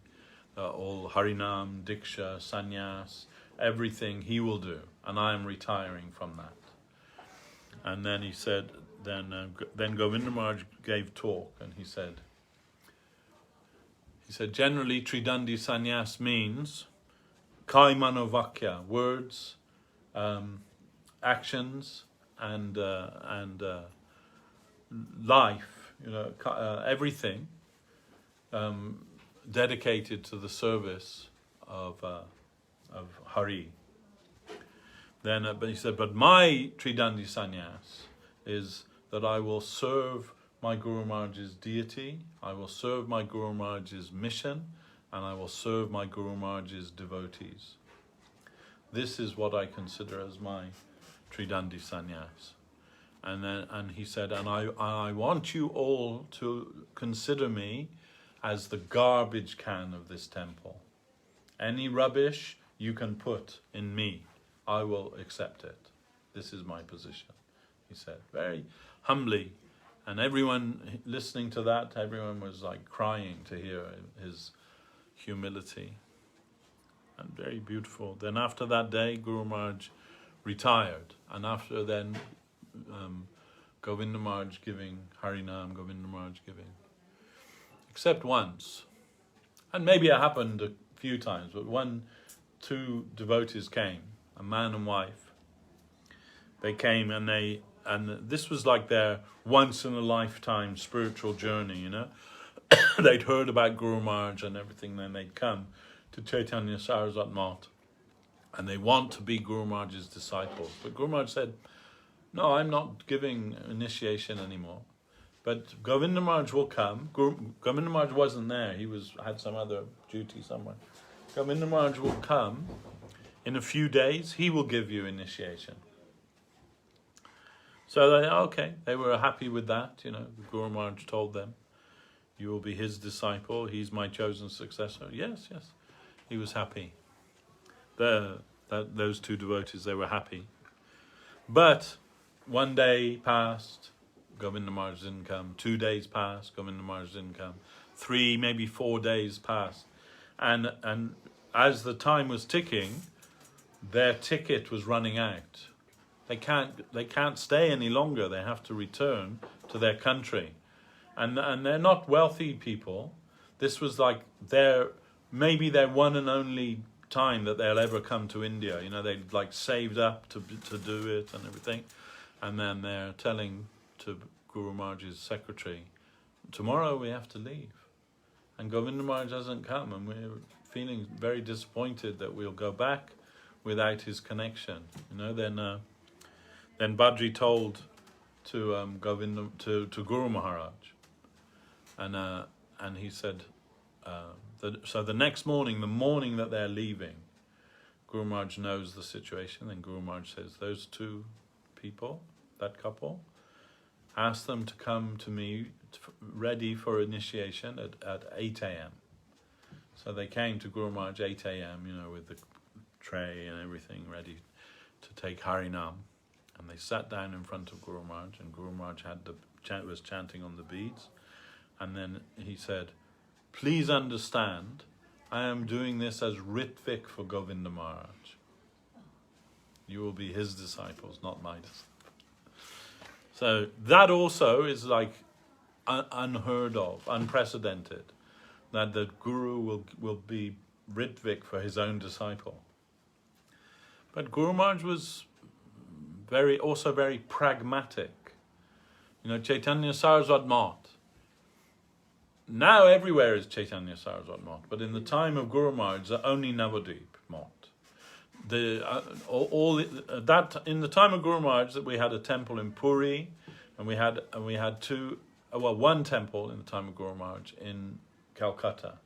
all Harinam, Diksha, Sannyas, everything he will do, and I am retiring from that. And then he said, then Govinda Maharaj gave talk, and he said, generally Tridandi Sannyas means Kaimanovakya, words, actions, and life, everything dedicated to the service of Hari. Then, but he said, but my Tridandi Sannyas is that I will serve my Guru Maharaj's deity, I will serve my Guru Maharaj's mission, and I will serve my Guru Maharaj's devotees. This is what I consider as my Tridandi Sannyas. And he said, and I want you all to consider me as the garbage can of this temple. Any rubbish you can put in me, I will accept it. This is my position, he said, very humbly And everyone listening to that, everyone was like crying to hear his humility. And very beautiful. Then after that day, Guru Maharaj retired. And after then, Govinda Maharaj giving Harinam, Govinda Maharaj giving. Except once. And maybe it happened a few times, but two devotees came, a man and wife. They came and this was like their once in a lifetime spiritual journey, you know. They'd heard about Guru Maharaj and everything, then they'd come to Chaitanya Saraswat Mat, and they want to be Guru Maharaj's disciples. But Guru Maharaj said, no, I'm not giving initiation anymore. But Govinda Maharaj will come. Govinda Maharaj wasn't there. He had some other duty somewhere. Govinda Maharaj will come in a few days. He will give you initiation. So they were happy with that. You know, Guru Maharaj told them, you will be his disciple. He's my chosen successor. Yes. He was happy. Those two devotees, they were happy. But one day passed, Govinda Maharaj didn't come. 2 days passed, Govinda Maharaj didn't come. 3, maybe 4 days passed. And as the time was ticking, their ticket was running out. They can't stay any longer. They have to return to their country. And they're not wealthy people. This was like maybe their one and only time that they'll ever come to India. You know, they'd like saved up to do it and everything. And then they're telling to Guru Maharaj's secretary, tomorrow we have to leave. And Govinda Maharaj hasn't come, and we're feeling very disappointed that we'll go back without his connection. You know, then Badri told to Govinda to Guru Maharaj, and he said, so the next morning, the morning that they're leaving, Guru Maharaj knows the situation. Then Guru Maharaj says, those two people, that couple, ask them to come to me ready for initiation at 8 a.m. So they came to Guru Maharaj 8 a.m., you know, with the tray and everything ready to take Harinam. And they sat down in front of Guru Maharaj, and Guru Maharaj was chanting on the beads. And then he said, please understand, I am doing this as Ritvik for Govinda Maharaj. You will be his disciples, not my disciples. So that also is like unheard of, unprecedented, that the Guru will be Ritvik for his own disciple. But Guru Maharaj was also very pragmatic. You know, Chaitanya Saraswat Mat. Now everywhere is Chaitanya Saraswat Mat, but in the time of Guru Maharaj, only Navadvip Mat. In the time of Guru Maharaj, that we had a temple in Puri, and we had one temple in the time of Guru Maharaj in Calcutta.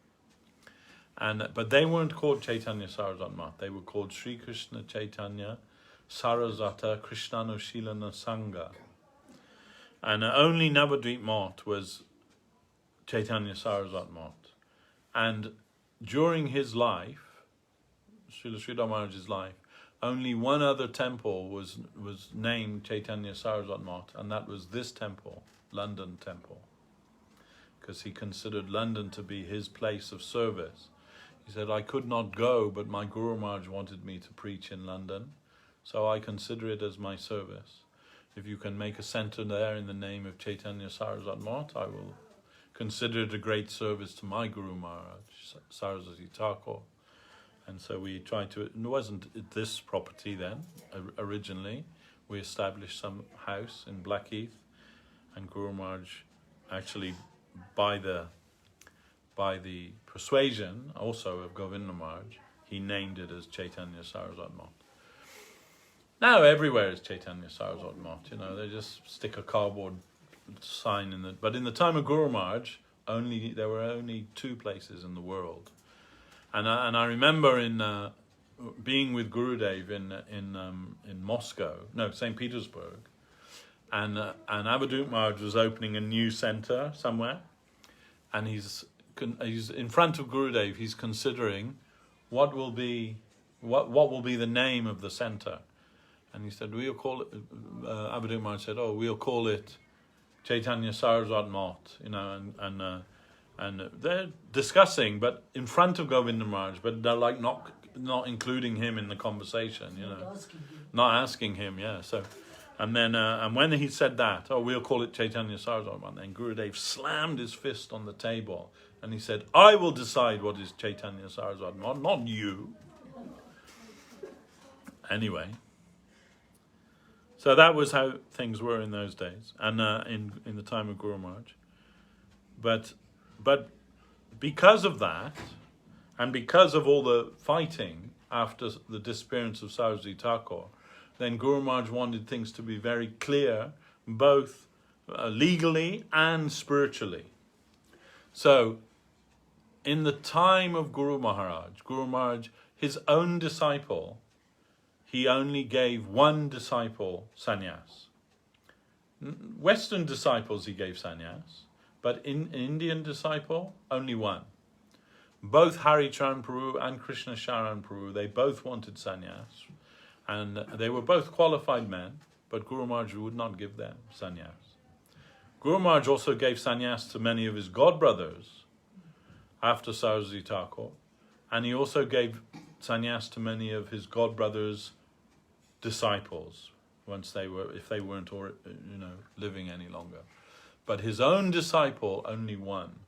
But they weren't called Chaitanya Saraswat Mat. They were called Sri Krishna Chaitanya Sarasvata Krishnanushilana Sangha. And only Navadvip Mat was Chaitanya Saraswat Mat. And during his life, Srila Sridhar Maharaj's life, only one other temple was named Chaitanya Saraswat Mat, and that was this temple, London Temple, because he considered London to be his place of service. He said, I could not go, but my Guru Maharaj wanted me to preach in London, so I consider it as my service. If you can make a center there in the name of Chaitanya Saraswat Mat, I will consider it a great service to my Guru Maharaj, Saraswati Thakur. And so we tried to, it wasn't this property then, originally. We established some house in Blackheath, and Guru Maharaj actually, by the persuasion also of Govinda Maharaj, he named it as Chaitanya Saraswat Mat. Now everywhere is Chaitanya Saraswat Mat, you know, they just stick a cardboard sign in it. But in the time of Guru Maharaj, there were only 2 places in the world. And I remember being with Gurudev in Moscow, St. Petersburg, and Avadut Maharaj was opening a new center somewhere, and he's in front of Gurudev. He's considering what will be the name of the center, and he said, we'll call it. Avadut Maharaj said, we'll call it Chaitanya Saraswat Mott, and they're discussing, but in front of Govinda Maharaj, but they're like not including him in the conversation, not asking him, yeah. So, and then and when he said that, we'll call it Chaitanya Saraswat Mott, then Gurudev slammed his fist on the table and he said, I will decide what is Chaitanya Saraswat Mott, not you. Anyway. So that was how things were in those days, and in the time of Guru Maharaj. But because of that, and because of all the fighting after the disappearance of Saraswati Thakur, then Guru Maharaj wanted things to be very clear, both legally and spiritually. So, in the time of Guru Maharaj, his own disciple, he only gave one disciple sannyas. Western disciples he gave sannyas, but in Indian disciple, only one. Both Hari Charan Prabhu and Krishna Sharan Prabhu, they both wanted sannyas, and they were both qualified men, but Guru Maharaj would not give them sannyas. Guru Maharaj also gave sannyas to many of his godbrothers after Saraswati Thakur, and he also gave sannyas to many of his godbrothers' disciples if they weren't living any longer. But his own disciple, only one.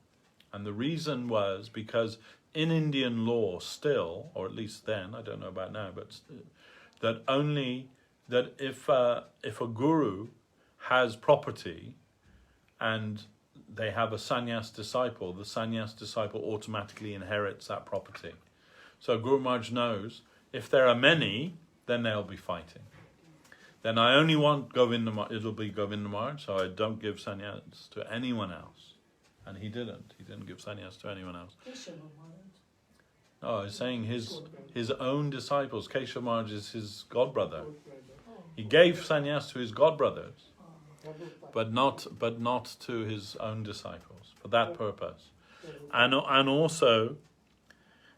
And the reason was because in Indian law still, or at least then, I don't know about now, but that if a guru has property and they have a sannyas disciple, the sannyas disciple automatically inherits that property. So Guru Maharaj knows if there are many, then they'll be fighting. Then I only want Govinda Maharaj, it'll be Govinda Maharaj, so I don't give sannyas to anyone else. And he didn't give sannyas to anyone else. No, he's saying his own disciples. Keshav Maharaj is his godbrother. He gave sannyas to his godbrothers, but not to his own disciples for that purpose. And also,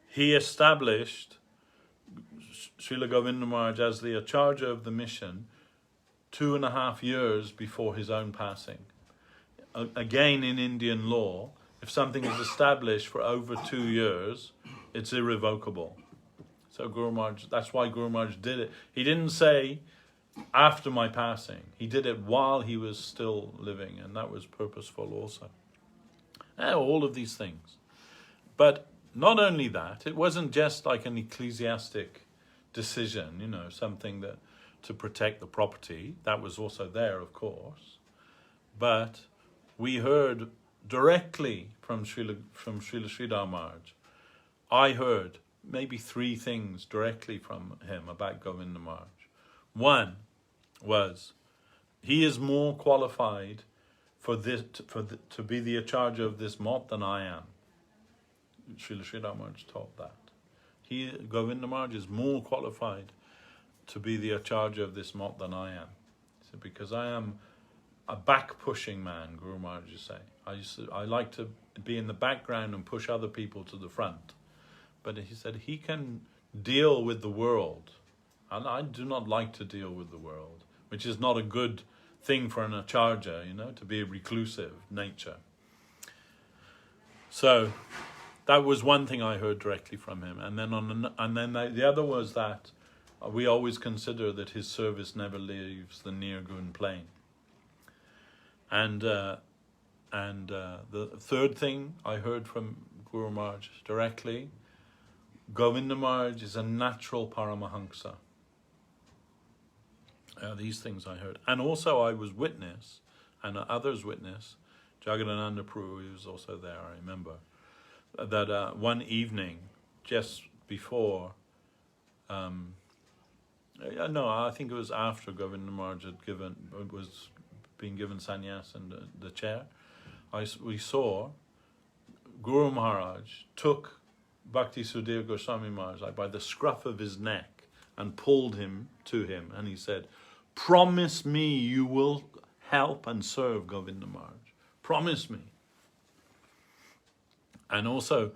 he established Srila Govinda Maharaj as the Acharya of the mission 2.5 years before his own passing. Again, in Indian law, if something is established for over 2 years, it's irrevocable. So Guru Maharaj, that's why Guru Maharaj did it. He didn't say, after my passing. He did it while he was still living, and that was purposeful also. All of these things. But not only that, it wasn't just like an ecclesiastic decision, something that to protect the property. That was also there, of course. But we heard directly from Srila Sridhar Maharaj. I heard maybe 3 things directly from him about Govinda Maharaj. One was, he is more qualified to be the Acharya of this mott than I am. Srila Sridhar Maharaj taught that. Govinda Maharaj is more qualified to be the Acharya of this mott than I am. He said, because I am a back-pushing man, Guru Maharaj is saying. I like to be in the background and push other people to the front. But he said he can deal with the world. And I do not like to deal with the world, which is not a good thing for an Acharya, to be a reclusive nature. So that was one thing I heard directly from him. And then the other was that we always consider that his service never leaves the Nirgun plain. And the third thing I heard from Guru Maharaj directly, Govinda Maharaj is a natural Paramahamsa. These things I heard. And also I was witness, and others witness, Jagadananda Prabhu, he was also there, I remember, that one evening, just before, I think it was after Govinda Maharaj was being given sannyas and the chair, we saw Guru Maharaj took Bhakti Sudhir Goswami Maharaj by the scruff of his neck and pulled him to him, and he said, promise me you will help and serve Govinda Maharaj. Promise me. And also,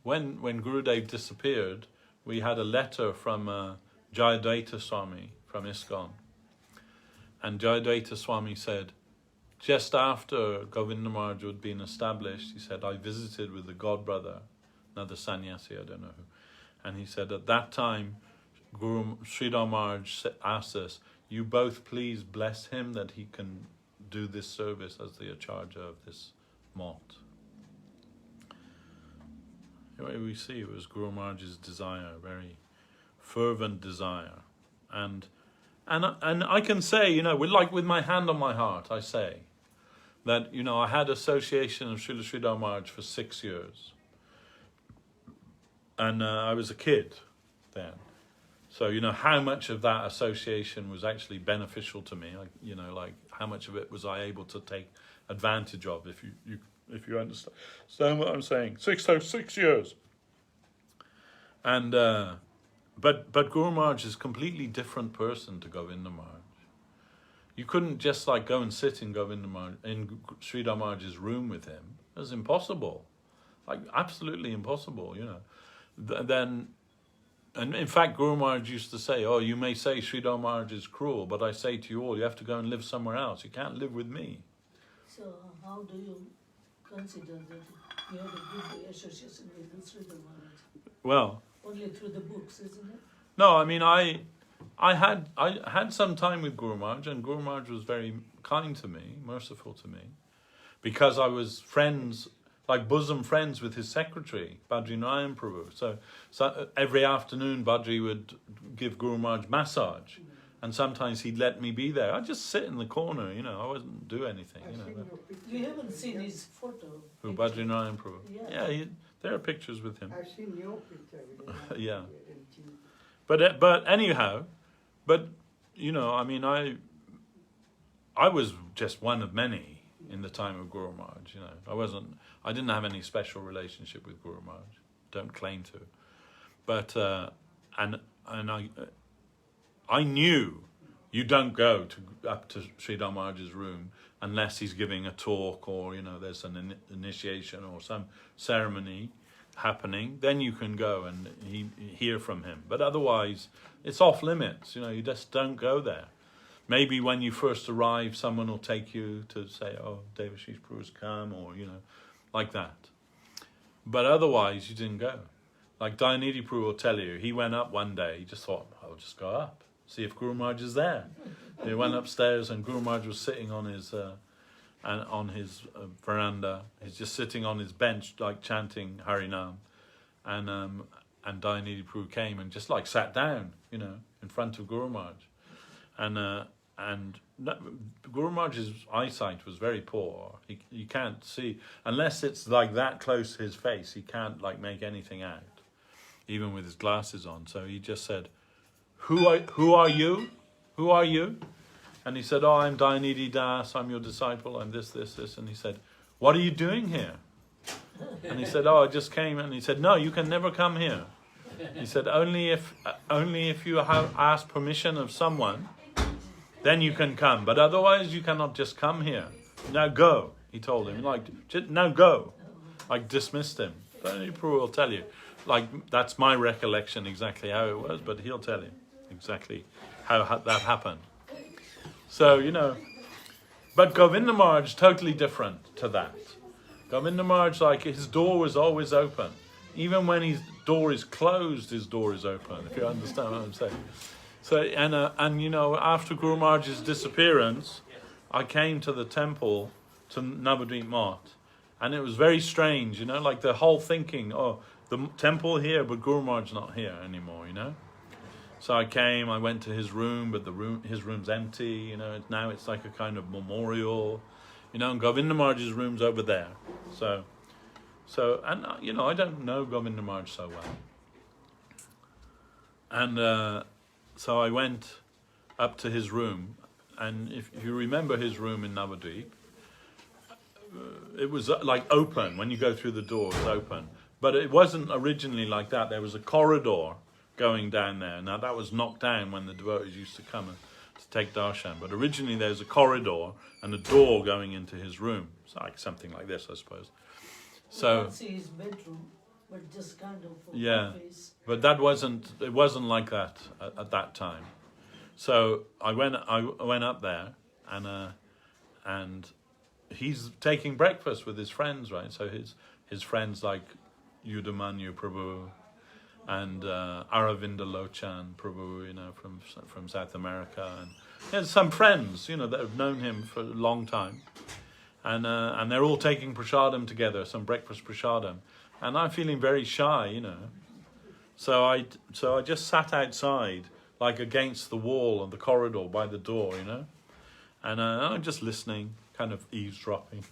when Gurudev disappeared, we had a letter from Jayadvaita Swami from ISKCON. And Jayadvaita Swami said, just after Govinda Maharaj had been established, he said, I visited with the god brother, another sannyasi, I don't know who. And he said, at that time, Sridhar Maharaj asked us, you both please bless him that he can do this service as the Acharya of this mott. Anyway, we see it was Guru Maharaj's desire, very fervent desire. And I can say, with my hand on my heart, I say that, I had association of Srila Sridhar Maharaj for 6 years. And I was a kid then. So, how much of that association was actually beneficial to me, how much of it was I able to take advantage of, if you understand what I'm saying. 6 years. And, but Guru Maharaj is a completely different person to Govinda Maharaj. You couldn't just go and sit in Sridhar Maharaj's room with him. It was impossible. Absolutely impossible, Then, and in fact, Guru Maharaj used to say, oh, you may say Sridhar Maharaj is cruel, but I say to you all, you have to go and live somewhere else. You can't live with me. So how do you consider that you have a good association with Sridhar Maharaj? Well, only through the books, isn't it? No, I had some time with Guru Maharaj, and Guru Maharaj was very kind to me, merciful to me, because I was friends, bosom friends with his secretary, Badri Narayan Prabhu. So every afternoon, Badri would give Guru Maharaj massage, and sometimes he'd let me be there. I'd just sit in the corner, I wouldn't do anything. You haven't seen his photo. Who, Badri Narayan Prabhu? Yeah. There are pictures with him. I've seen your picture. Yeah. But anyhow, I was just one of many in the time of Guru Maharaj. I didn't have any special relationship with Guru Maharaj. Don't claim to. But I knew you don't go up to Sridhar Maharaj's room unless he's giving a talk or there's an initiation or some ceremony happening. Then you can go and hear from him. But otherwise, it's off limits. You just don't go there. Maybe when you first arrive, someone will take you to say, "Oh, Devashis Prabhu's come," or like that. But otherwise, you didn't go. Like Dayanidhi Prabhu will tell you, he went up one day. He just thought, "I'll just go up, see if Guru Maharaj is there." He went upstairs, and Guru Maharaj was sitting on his veranda. He's just sitting on his bench, chanting Harinam, and Dayanidhi Prabhu came and just sat down, in front of Guru Maharaj, and Guru Maharaj's eyesight was very poor. He can't see unless it's that close to his face. He can't make anything out, even with his glasses on. So he just said, "Who are you? Who are you?" And he said, "Oh, I'm Dayanidhi Das, I'm your disciple, I'm this. And he said, "What are you doing here?" And he said, "Oh, I just came." And he said, "No, you can never come here." He said, only if you have asked permission of someone, then you can come. But otherwise, you cannot just come here. Now go," he told him. Now go. Dismissed him. Dayanidhi Prabhu will tell you. That's my recollection exactly how it was, but he'll tell you exactly how that happened. So, but Govinda Maharaj totally different to that. Govinda Maharaj, his door was always open. Even when his door is closed, his door is open, if you understand what I'm saying. So, and after Guru Maharaj's disappearance, I came to the temple, to Navadvip Mott, and it was very strange, the whole thinking, oh, the temple here, but Guru Maharaj's not here anymore, So I went to his room, but his room's empty, now it's like a kind of memorial, and Govinda Maharaj's room's over there. So, and I don't know Govinda Maharaj so well. And so I went up to his room, and if you remember his room in Navadvip, it was open. When you go through the door, it's open. But it wasn't originally like that. There was a corridor going down there. Now that was knocked down when the devotees used to come to take darshan. But originally there's a corridor and a door going into his room. It's something like this, I suppose. So you can't see his bedroom, but just kind of face. But it wasn't like that at that time. So I went up there and he's taking breakfast with his friends, right? So his friends like Udamanyu Prabhu and Aravinda Lochan Prabhu, you know, from South America, and he has some friends, you know, that have known him for a long time, and they're all taking prasadam together, some breakfast prasadam, and I'm feeling very shy, you know. So I just sat outside, like against the wall of the corridor by the door, you know, and I'm just listening, kind of eavesdropping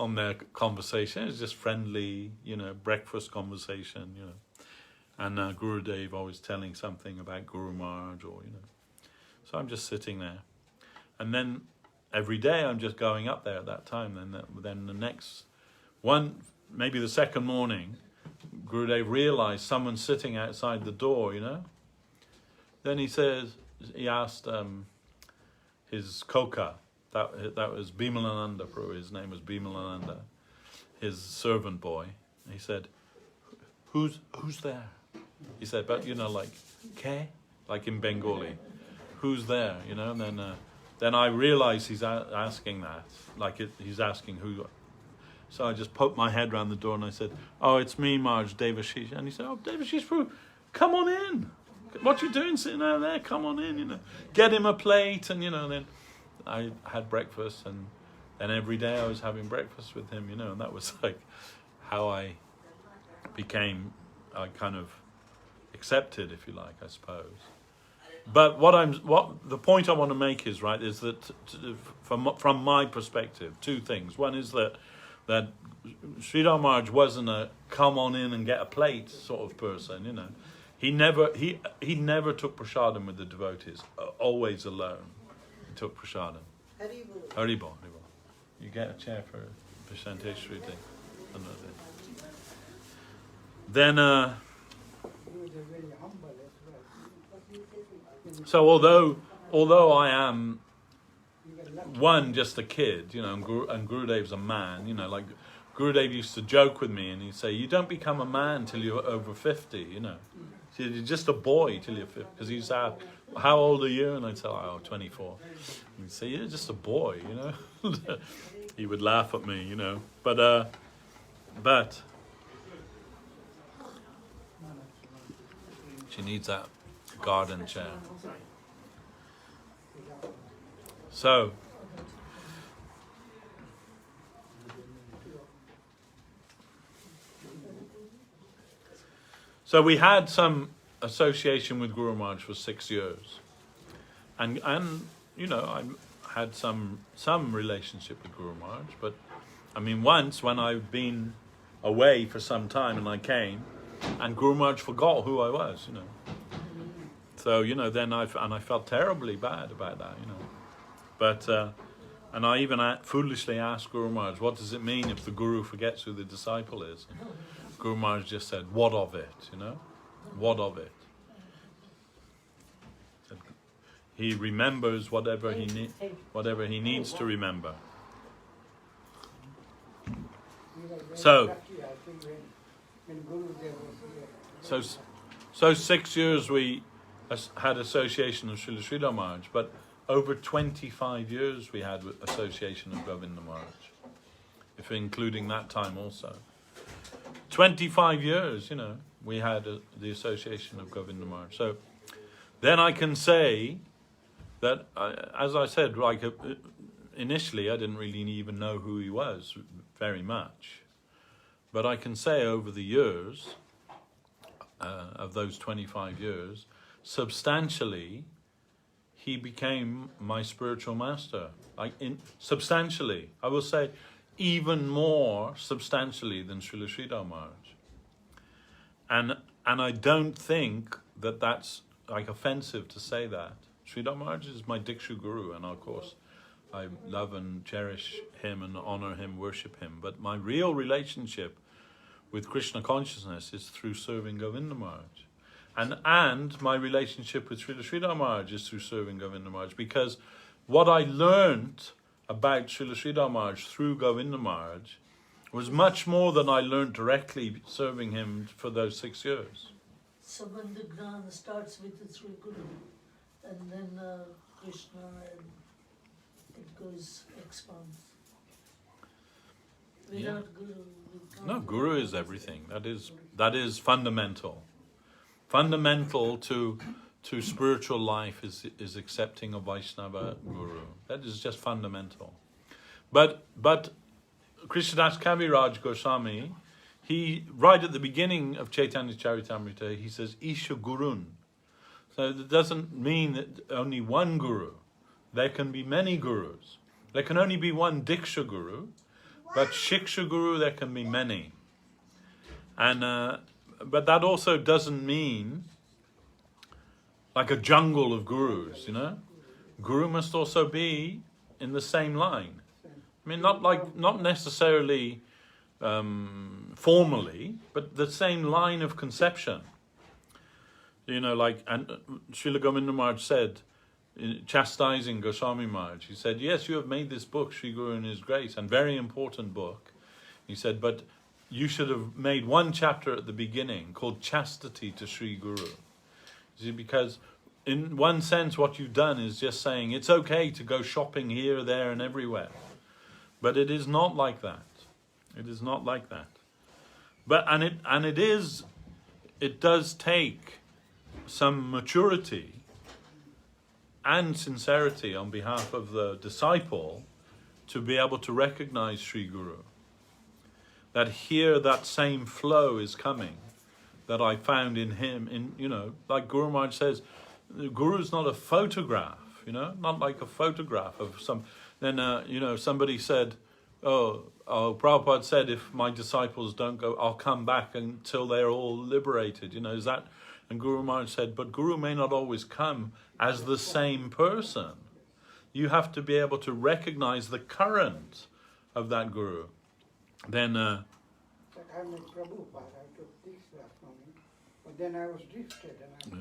on their conversation. It's just friendly, you know, breakfast conversation, you know. And Gurudev always telling something about Guru Maharaj, or, you know. So I'm just sitting there. And then every day I'm just going up there at that time. Then the next one, maybe the second morning, Gurudev realized someone's sitting outside the door, you know. Then he asked his koka, that was Bimalananda Prabhu, his name was Bimalananda, his servant boy. He said, who's there? He said, but, you know, like, ke? Like in Bengali, who's there, you know? And then I realized he's asking that, like he's asking who. So I just poked my head around the door and I said, oh, it's me, Maharaj, Devashis. And he said, oh, Devashis Prabhu, come on in. What you doing sitting out there? Come on in, you know. Get him a plate. And, you know, then I had breakfast, and then every day I was having breakfast with him, you know, and that was like how I became kind of accepted, if you like, I suppose. But the point I want to make is, right, is that from my perspective, two things. One is that Sridhar Maharaj wasn't a come on in and get a plate sort of person, you know. He never took prasadam with the devotees, always alone. He took prasadam. Haribol. You get a chair for Vishanteshwari Day. Then, so although I am just a kid, you know, and Gurudev's a man, you know, like Gurudev used to joke with me and he'd say, you don't become a man till you're over 50, you know. So you're just a boy till you're 50. Because he'd say, how old are you? And I'd say, oh, 24. And he'd say, you're just a boy, you know. He would laugh at me, you know. But she needs that garden chair. So we had some association with Guru Maharaj for 6 years, and you know, I had some relationship with Guru Maharaj, but I mean, once when I've been away for some time and I came, and Guru Maharaj forgot who I was, you know. So, you know, then I felt terribly bad about that, you know. But and I even foolishly asked Guru Maharaj, what does it mean if the Guru forgets who the disciple is? And Guru Maharaj just said, what of it, you know? What of it? He remembers whatever he needs to remember. So 6 years we had association of Srila Sridhar Maharaj, but over 25 years we had association of Govinda Maharaj, if including that time also. 25 years, you know, we had the association of Govinda Maharaj. So then I can say that, as I said, like initially I didn't really even know who he was very much. But I can say over the years, of those 25 years, substantially, he became my spiritual master. Substantially, I will say, even more substantially than Srila Sridhar Maharaj. And I don't think that that's like offensive to say that. Sridhar Maharaj is my Dikshu Guru, and of course, I love and cherish him and honor him, worship him. But my real relationship with Krishna consciousness is through serving Govinda Maharaj. And my relationship with Srila Sridhar Maharaj is through serving Govinda Maharaj, because what I learned about Srila Sridhar Maharaj through Govinda Maharaj was much more than I learned directly serving him for those 6 years. So when the Gnan starts with the Sri Guru, and then Krishna, and it expands. Without Guru, we can't. No, Guru is everything. That is fundamental. Fundamental to spiritual life is accepting a Vaishnava Guru. That is just fundamental. But Krishnadas Kaviraj Goswami, he right at the beginning of Chaitanya Charitamrita, he says Isha Gurun. So that doesn't mean that only one Guru. There can be many Gurus. There can only be one Diksha Guru, but Shiksha Guru there can be many. And but that also doesn't mean like a jungle of gurus, you know. Guru must also be in the same line. I mean, not necessarily formally, but the same line of conception. You know, like, and Srila Govinda Maharaj said, chastising Goswami Maharaj, he said, yes, you have made this book, Sri Guru and His Grace, and very important book. He said, but you should have made one chapter at the beginning called Chastity to Sri Guru. See, because in one sense what you've done is just saying it's okay to go shopping here, there and everywhere. But it is not like that. It is not like that. But it does take some maturity and sincerity on behalf of the disciple to be able to recognize Sri Guru. That here that same flow is coming that I found in him, in, you know, like Guru Maharaj says, the Guru is not a photograph, you know, not like a photograph of some. Then, you know, somebody said, oh, Prabhupada said, if my disciples don't go, I'll come back until they're all liberated, you know, is that? And Guru Maharaj said, but Guru may not always come as the same person. You have to be able to recognize the current of that Guru. Then, I met Prabhupada, I took this last morning, but then I was drifted and I said,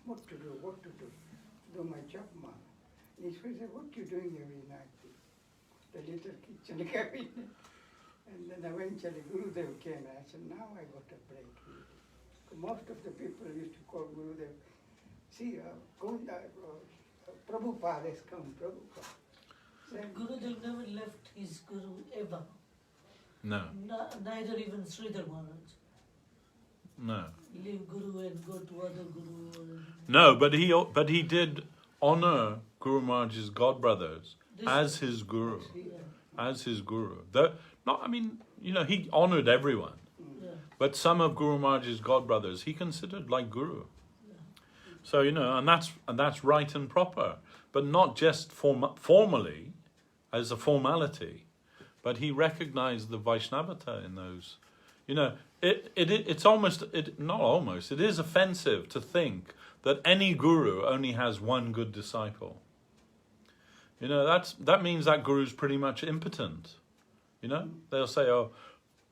what to do my job, man. And he said, what you doing every night? The little kitchen cabinet. And then eventually Gurudev came and I said, now I got a break. Most of the people used to call Gurudev, see, Govinda, Prabhupada has come, Prabhupada. Gurudev never left his Guru ever. no, Neither even Sridhar Maharaj. no. Leave Guru and go to other Guru. No, but he did honor Guru Maharaj's godbrothers as his Guru. As his Guru. I mean, you know, he honored everyone. Yeah. But some of Guru Maharaj's godbrothers he considered like Guru. So, you know, and that's right and proper. But not just formally, as a formality, but he recognized the Vaishnavata in those. You know, it is offensive to think that any Guru only has one good disciple. You know, that means that Guru's pretty much impotent. You know, they'll say, oh,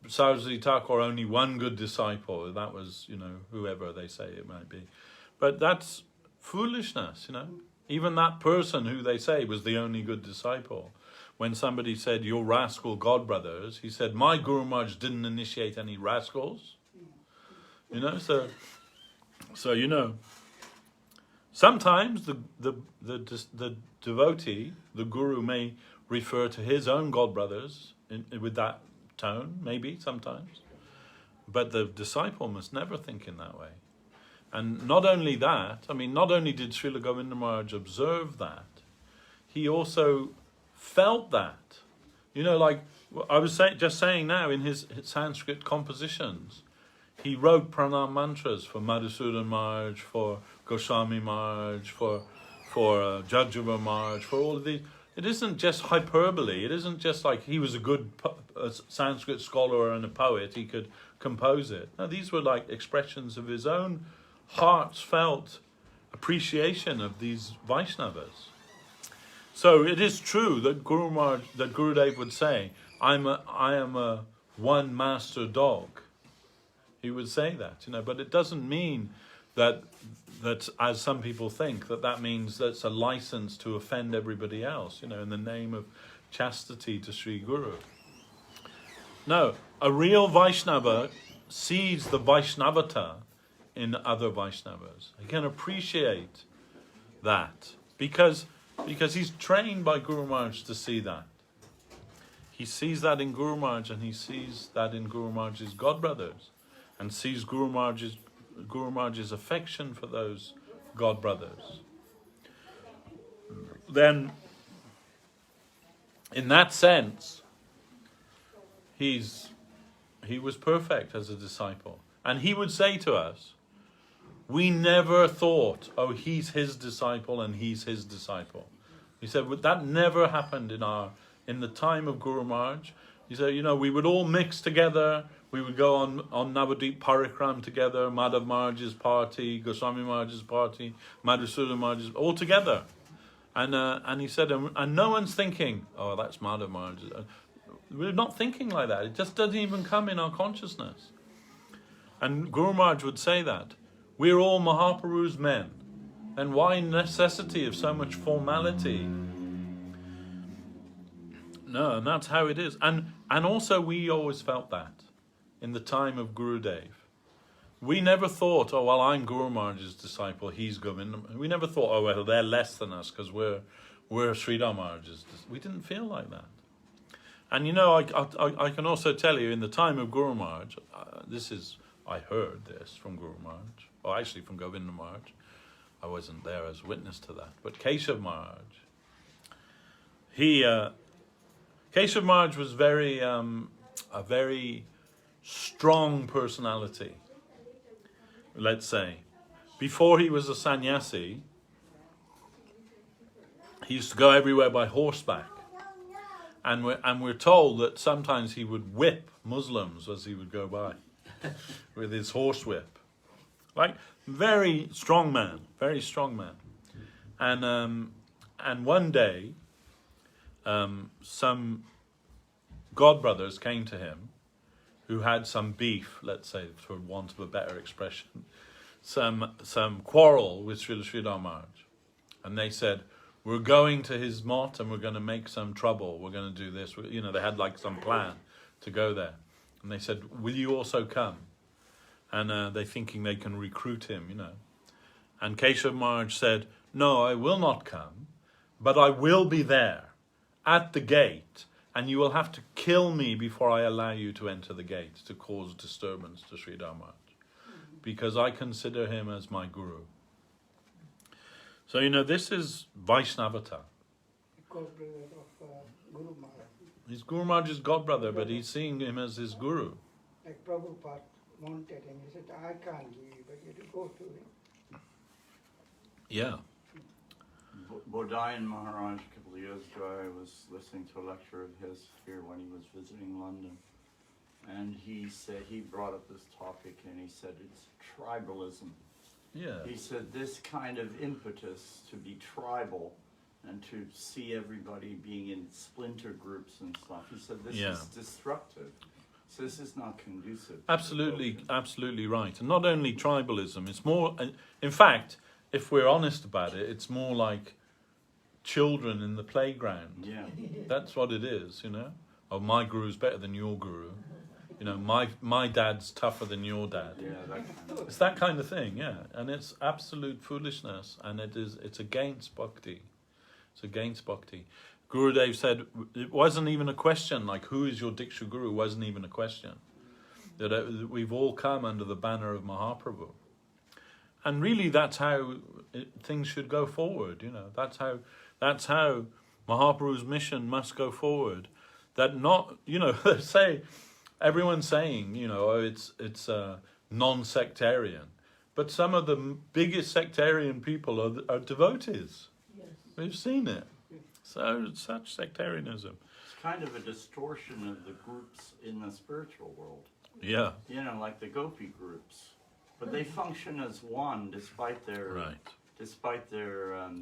Saraswat Thakur only one good disciple. That was, you know, whoever they say it might be. But that's foolishness, you know. Even that person who they say was the only good disciple. When somebody said, your rascal godbrothers, he said, my Guru Maharaj didn't initiate any rascals. You know, so you know, sometimes the devotee, the Guru may refer to his own godbrothers with that tone, maybe sometimes. But the disciple must never think in that way. And not only that, I mean, not only did Srila Govinda Maharaj observe that, he also felt that. You know, like I was just saying now, in his Sanskrit compositions, he wrote pranam mantras for Madhusudan Maharaj, for Goswami Maharaj, for Jajjava Maharaj, for all of these. It isn't just hyperbole. It isn't just like he was a good Sanskrit scholar and a poet, he could compose it. No, these were like expressions of his own heartfelt appreciation of these Vaishnavas. So it is true that Gurudev would say, I am a one master dog. He would say that, you know, but it doesn't mean that as some people think, that means that's a license to offend everybody else, you know, in the name of chastity to Sri Guru. No, a real Vaishnava sees the Vaishnavata in other Vaishnavas. He can appreciate that because he's trained by Guru Maharaj to see that. he sees that in Guru Maharaj, and he sees that in Guru Maharaj's godbrothers, and sees Guru Maharaj's affection for those godbrothers. Then, in that sense, he was perfect as a disciple. And he would say to us, we never thought, oh, he's his disciple and he's his disciple. He said, that never happened in the time of Guru Maharaj. He said, we would all mix together. We would go on Navadvip Parikram together, Madhav Maharaj's party, Goswami Maharaj's party, Madhusudana Maharaj's, all together. And he said, and no one's thinking, oh, that's Madhav Maharaj. We're not thinking like that. It just doesn't even come in our consciousness. And Guru Maharaj would say that. We're all Mahaprabhu's men. And why necessity of so much formality? No, and that's how it is. And also we always felt that in the time of Gurudev. We never thought, oh, well, I'm Guru Maharaj's disciple, he's Govinda. We never thought, oh, well, they're less than us because we're Sridhar Maharaj's. We didn't feel like that. And I can also tell you, in the time of Guru Maharaj, I heard this from Guru Maharaj, or actually from Govinda Maharaj. I wasn't there as witness to that. But Keshav Maharaj, Keshav Maharaj was a very strong personality, let's say. Before he was a sannyasi, he used to go everywhere by horseback. And we're told that sometimes he would whip Muslims as he would go by with his horsewhip. Like, very strong man. And one day, some godbrothers came to him who had some beef, let's say, for want of a better expression, some quarrel with Srila Sridhar Maharaj. And they said, we're going to his mott and we're going to make some trouble. We're going to do this. They had like some plan to go there. And they said, will you also come? And they're thinking they can recruit him, And Keshav Maharaj said, no, I will not come, but I will be there at the gate, and you will have to kill me before I allow you to enter the gate to cause disturbance to Sridhar Maharaj, because I consider him as my guru. So, this is Vaishnavata. Godbrother of Guru Maharaj. He's Guru Maharaj's godbrother, but he's seeing him as his guru. Like Prabhupada wanted him, he said, I can't give you, but you have to go to him. Yeah. Bodhayan Maharaj, a couple of years ago, I was listening to a lecture of his here when he was visiting London. And he said, he brought up this topic and he said it's tribalism. Yeah. He said this kind of impetus to be tribal and to see everybody being in splinter groups and stuff. He said this is destructive. So this is not conducive. Absolutely right. And not only tribalism, it's more, in fact, if we're honest about it, it's more like children in the playground. Yeah. That's what it is, Oh, my guru's better than your guru. My dad's tougher than your dad. Yeah, that kind of It's that kind of thing, yeah. And it's absolute foolishness, and it's against Bhakti. It's against Bhakti. Gurudev said it wasn't even a question, like who is your Diksha Guru wasn't even a question. That we've all come under the banner of Mahaprabhu. And really that's how things should go forward, That's how Mahaprabhu's mission must go forward. That not, say, everyone's saying, it's non-sectarian. But some of the biggest sectarian people are devotees. Yes. We've seen it. So such sectarianism. It's kind of a distortion of the groups in the spiritual world. Yeah. Like the Gopi groups. But they function as one despite their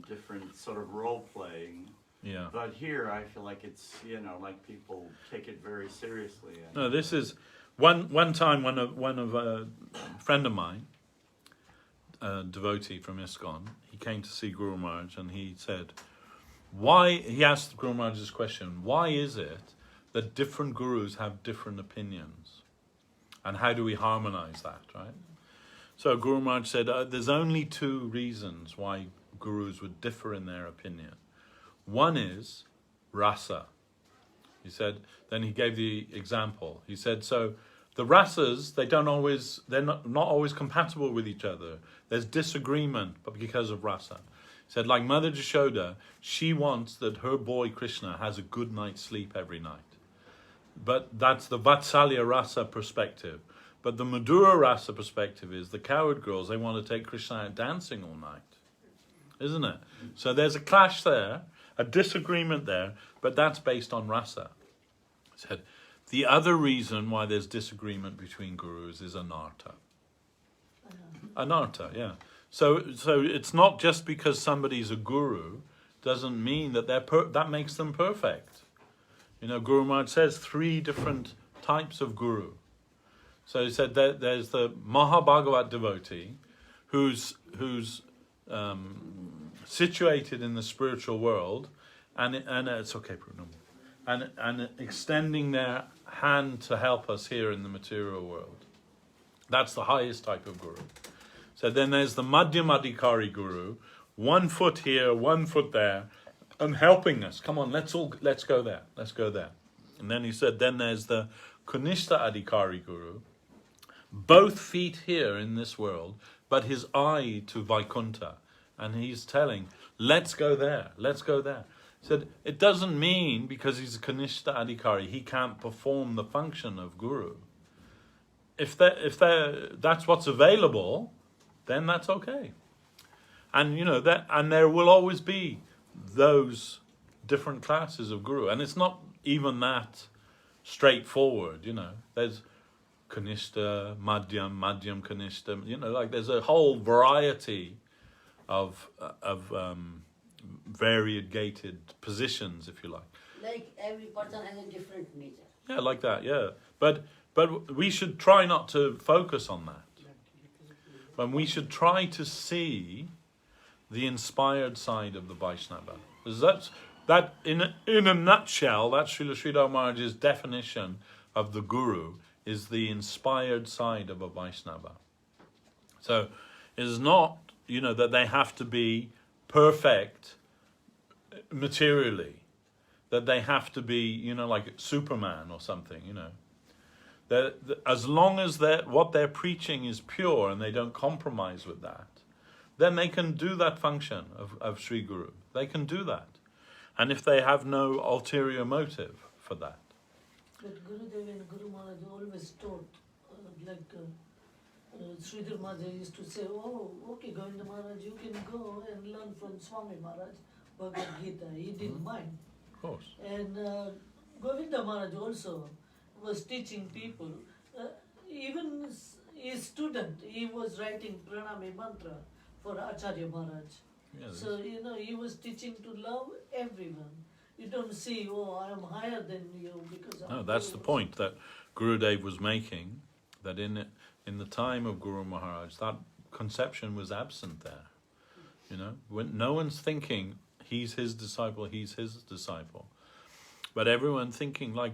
different sort of role playing. Yeah. But here I feel like it's, like people take it very seriously. No, this is one time one of a friend of mine, a devotee from ISKCON, he came to see Guru Maharaj and he said, he asked Guru Maharaj this question, why is it that different gurus have different opinions? And how do we harmonize that, right? So Guru Maharaj said, there's only two reasons why gurus would differ in their opinion. One is rasa. He said, then he gave the example. He said, so the rasas, they're not always compatible with each other. There's disagreement but because of rasa. He said, like Mother Jashoda, she wants that her boy Krishna has a good night's sleep every night. But that's the Vatsalya rasa perspective. But the Madhura rasa perspective is the coward girls, they want to take Krishna out dancing all night. Isn't it? So there's a clash there, a disagreement there, but that's based on rasa. He said, the other reason why there's disagreement between gurus is anartha. Anartha, yeah. So it's not just because somebody's a guru doesn't mean that that makes them perfect. You know, Guru Maharaj says 3 different types of guru. So he said that there's the Mahabhagavat devotee who's situated in the spiritual world, and it's okay, and extending their hand to help us here in the material world. That's the highest type of guru. So then there's the Madhyamadikari guru, 1 foot here, 1 foot there, and helping us. Come on, let's go there. Let's go there. And then he said, then there's the Kanishta Adhikari guru, both feet here in this world, but his eye to Vaikuntha. And he's telling, let's go there, let's go there. He said, it doesn't mean because he's a Kanishta Adhikari, he can't perform the function of guru. If that's what's available, then that's okay. And you know that, and there will always be those different classes of guru, and it's not even that straightforward. You know, there's Kanishta, Madhyam Kanishta. You know, like there's a whole variety of variegated positions, if you like. Like every person has a different nature. Yeah, like that. Yeah, but we should try not to focus on that. But we should try to see the inspired side of the Vaishnava. Because that in a nutshell, that's Srila Sridhar Maharaj's definition of the Guru, is the inspired side of a Vaishnava. So it is not, you know, that they have to be perfect materially, that they have to be, you know, like Superman or something, you know. As long as what they're preaching is pure and they don't compromise with that, then they can do that function of Sri Guru. They can do that. And if they have no ulterior motive for that. But Gurudev and Guru Maharaj always taught, Sridhar Maharaj used to say, oh, okay, Govinda Maharaj, you can go and learn from Swami Maharaj, Bhagavad Gita. He didn't mind. Of course. And Govinda Maharaj also was teaching people. Even his student, he was writing Pranami Mantra for Acharya Maharaj. Yeah, So, you know, he was teaching to love everyone. You don't see, oh, I am higher than you because no, that's the point that Gurudev was making, that in the time of Guru Maharaj, that conception was absent there. You know, when no one's thinking he's his disciple, but everyone thinking like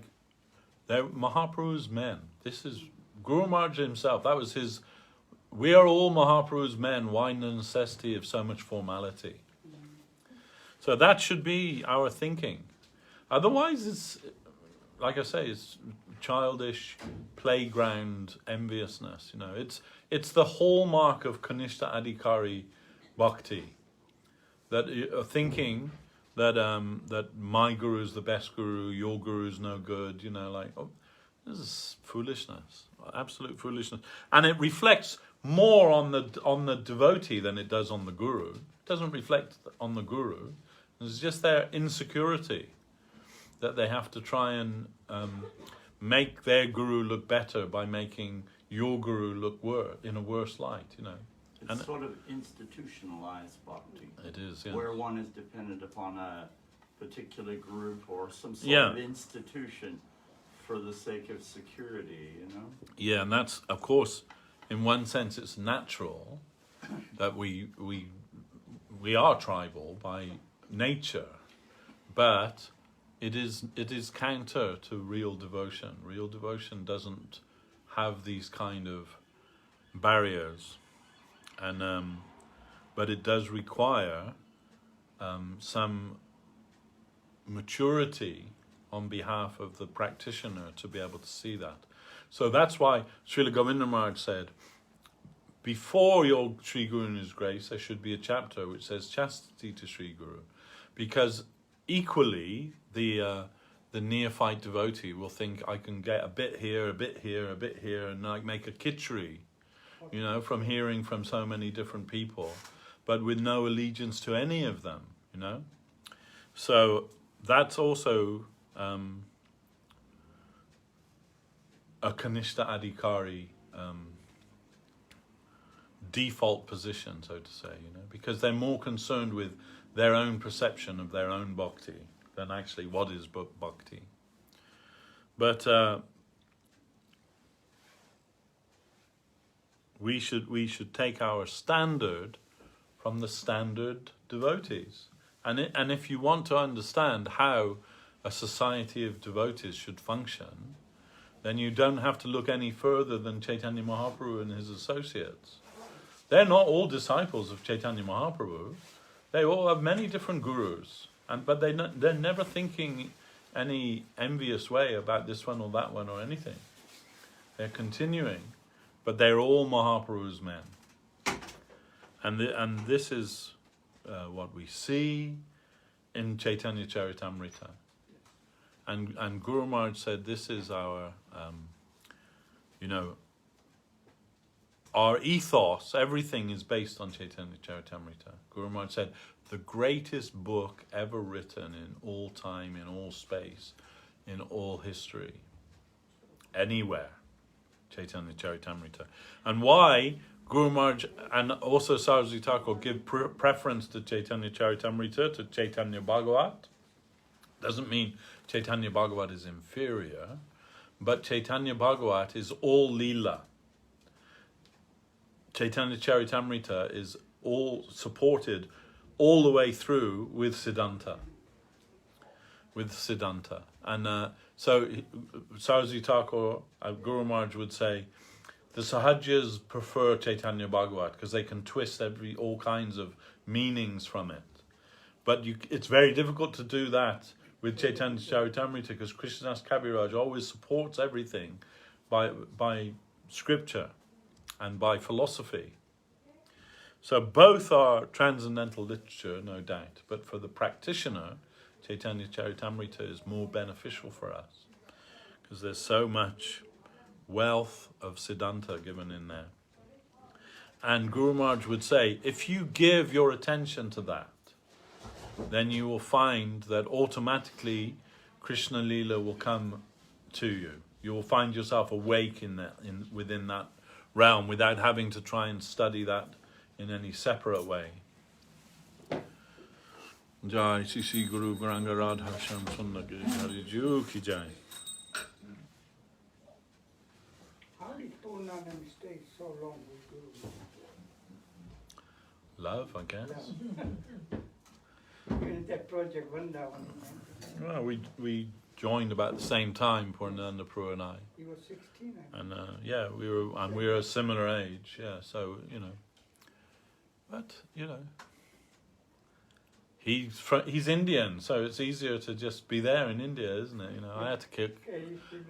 they're Mahaprabhu's men. This is Guru Maharaj himself. That was his. We are all Mahaprabhu's men. Why the necessity of so much formality? So that should be our thinking. Otherwise, it's like I say, it's childish playground enviousness. You know, it's the hallmark of Kanishta Adhikari Bhakti, that you're thinking that that my guru is the best guru, your guru is no good. You know, like this is foolishness, absolute foolishness, and it reflects more on the devotee than it does on the guru. It doesn't reflect on the guru. It's just their insecurity that they have to try and make their guru look better by making your guru look in a worse light, you know. It's sort of institutionalized bhakti. It is, yeah. Where one is dependent upon a particular group or some sort of institution for the sake of security, you know? Yeah, and that's, of course, in one sense it's natural that we are tribal by nature, but it is counter to real devotion. Real devotion doesn't have these kind of barriers, and but it does require some maturity on behalf of the practitioner to be able to see that. So that's why Srila Govinda Maharaj said, before your Sri Guru and His grace, there should be a chapter which says chastity to Sri Guru, because equally the neophyte devotee will think, I can get a bit here, a bit here, a bit here, and like make a kitchery, you know, from hearing from so many different people, but with no allegiance to any of them, you know. So that's also a Kanishta Adhikari default position, so to say, you know, because they're more concerned with their own perception of their own bhakti than actually what is bhakti. But we should take our standard from the standard devotees. And if you want to understand how a society of devotees should function, then you don't have to look any further than Chaitanya Mahaprabhu and his associates. They're not all disciples of Chaitanya Mahaprabhu. They all have many different gurus, but they're never thinking any envious way about this one or that one or anything. They're continuing, but they're all Mahaprabhu's men. And this is what we see in Chaitanya Charitamrita. And Guru Maharaj said this is our, our ethos. Everything is based on Chaitanya Charitamrita. Guru Maharaj said, the greatest book ever written in all time, in all space, in all history, anywhere, Chaitanya Charitamrita. And why Guru Maharaj and also Saraswati Thakur give preference to Chaitanya Charitamrita to Chaitanya Bhagavat doesn't mean Chaitanya Bhagavat is inferior, but Chaitanya Bhagavat is all Leela. Chaitanya Charitamrita is all supported all the way through with Siddhanta. And so Saraswati Thakur, Guru Maharaj would say, the Sahajas prefer Chaitanya Bhagavat because they can twist all kinds of meanings from it. But it's very difficult to do that with Chaitanya Charitamrita because Krishnadas Kaviraj always supports everything by scripture and by philosophy. So both are transcendental literature, no doubt, but for the practitioner, Chaitanya Charitamrita is more beneficial for us because there's so much wealth of Siddhanta given in there. And Guru Maharaj would say, if you give your attention to that, then you will find that automatically Krishna Leela will come to you. You will find yourself awake within that realm without having to try and study that in any separate way. Jai Sisi Guru Garanga Radha Sham Sundar Hari Ju Ki Jai. How did Purnanam stay so long with Guru? Love, I guess. In that project Vrindavan, Well, we joined about the same time, Purnananda Prabhu and I. he was 16. And we were a similar age, yeah. So but he's Indian, so it's easier to just be there in India, isn't it? I had to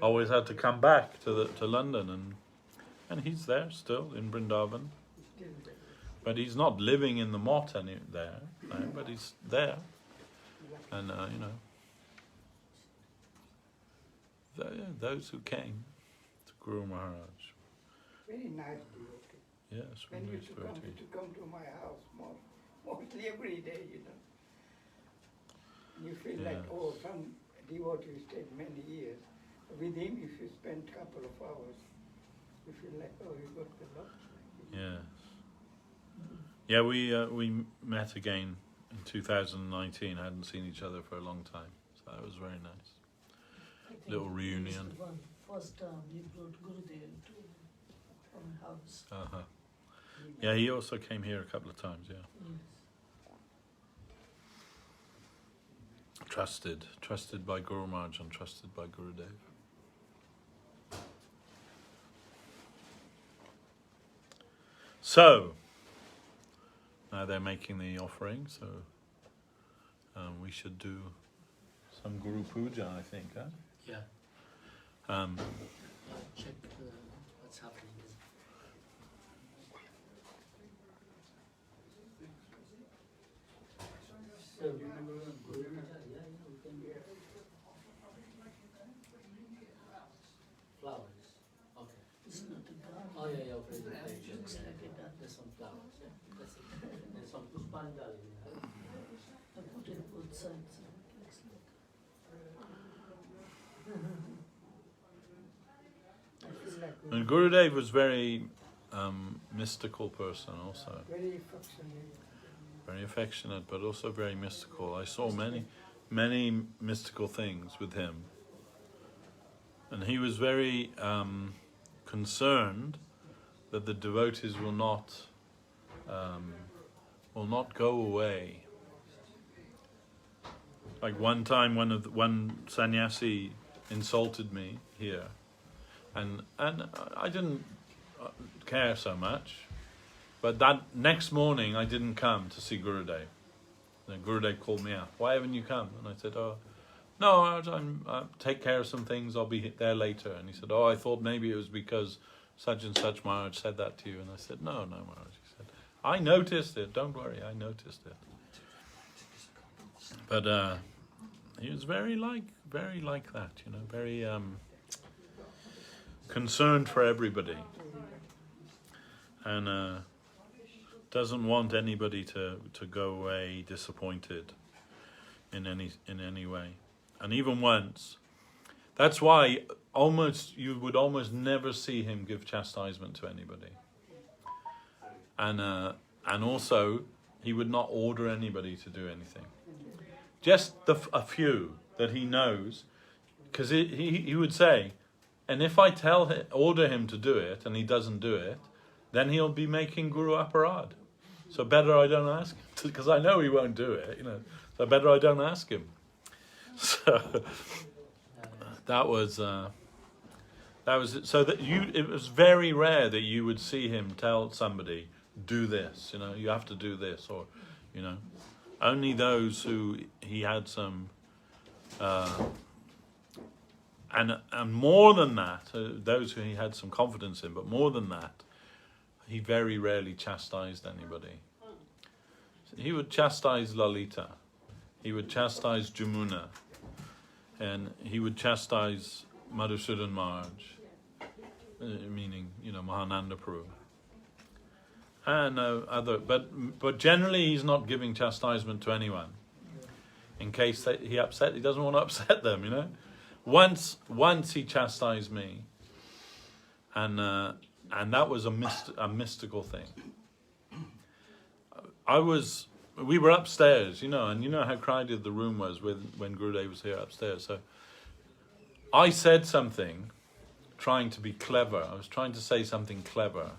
always had to come back to London, and he's there still in Vrindavan, but he's not living in the mott there, no, but he's there, and those who came to Guru Maharaj. Very nice devotee. Yes, When you used to come to my house mostly every day, You feel like, some devotee stayed many years. With him, if you spend a couple of hours, you feel like, you got the lot. Yes. Yeah, we met again in 2019. I hadn't seen each other for a long time, so that was very nice. Little reunion. First time he brought Gurudev to our house. Uh-huh. Yeah, he also came here a couple of times, yeah. Yes. Trusted by Guru Maharaj and trusted by Gurudev. So, now they're making the offering, so we should do some Guru Puja, I think, huh? Yeah. Check what's happening. So, yeah, we can flowers. Okay. It's not a garden. Oh yeah, okay. It looks like a garden. There's some flowers. Yeah, that's it. There's some puspanjali. I put it both sides. So it looks like. I feel like And Gurudev was very mystical person also. very affectionate. Very affectionate, but also very mystical. I saw many mystical things with him. And he was very concerned that the devotees will not go away. Like one time, one sannyasi insulted me here, and I didn't care so much. But that next morning, I didn't come to see Gurudev. And Gurudev called me out. Why haven't you come? And I said, oh, no, I'm take care of some things. I'll be there later. And he said, oh, I thought maybe it was because such and such Maharaj said that to you. And I said, no, Maharaj. He said, I noticed it. Don't worry, I noticed it. But he was very like that, you know, very concerned for everybody, and doesn't want anybody to go away disappointed in any way. And even once, that's why you would almost never see him give chastisement to anybody. And also, he would not order anybody to do anything. Just a few that he knows, because he would say, and if I order him to do it, and he doesn't do it, then he'll be making Guru Aparad. So better I don't ask him, because I know he won't do it, you know. So better I don't ask him. So that was so that it was very rare that you would see him tell somebody, do this, you know, you have to do this, or, you know, only those who he had some, and more than that, those who he had some confidence in, but more than that, he very rarely chastised anybody. He would chastise Lalita, he would chastise Jamuna, and he would chastise Madhusudan Maharaj, meaning, you know, Mahananda Prabhu. And but generally he's not giving chastisement to anyone, in case he doesn't want to upset them, you know. Once he chastised me, and that was a mystical thing. We were upstairs, you know, and you know how crowded the room was when Gurudev was here upstairs. So I said something, trying to be clever. I was trying to say something clever,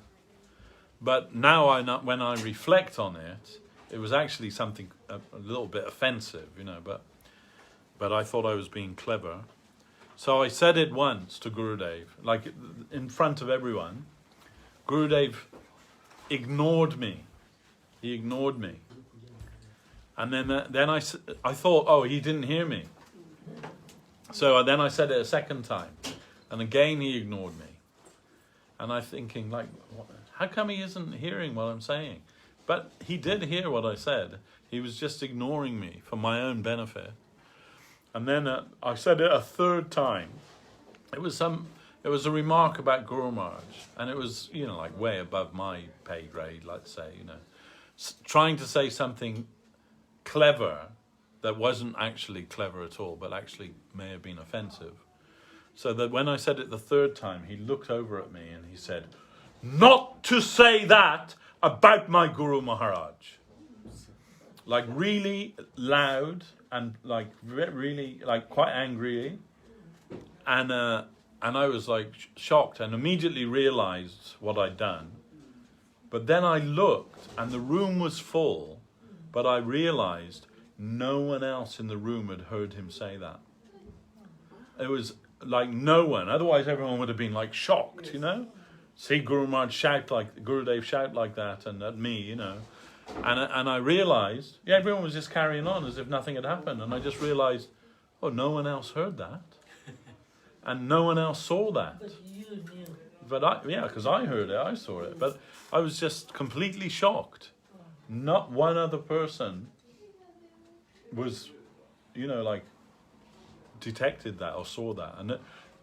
but now when I reflect on it, it was actually something a little bit offensive, you know. But I thought I was being clever. So I said it once to Gurudev, like in front of everyone. Gurudev ignored me. He ignored me. And then I thought, oh, he didn't hear me. So then I said it a second time. And again he ignored me. And I'm thinking, like, how come he isn't hearing what I'm saying? But he did hear what I said. He was just ignoring me for my own benefit. And then I said it a third time. It was a remark about Guru Maharaj, and it was, you know, like way above my pay grade, let's say, you know, trying to say something clever that wasn't actually clever at all, but actually may have been offensive. So that when I said it the third time, he looked over at me and he said, "Not to say that about my Guru Maharaj." Like really loud and like really like quite angry, and I was like shocked and immediately realized what I'd done. But then I looked and the room was full, but I realized no one else in the room had heard him say that. It was like no one, otherwise everyone would have been like shocked, you know? See Guru Maharaj Gurudev shout like that and at me, you know. And I realized, everyone was just carrying on as if nothing had happened. And I just realized, Oh, no one else heard that. And no one else saw that. But you knew. But because I heard it, I saw it. But I was just completely shocked. Not one other person was, like, detected that or saw that.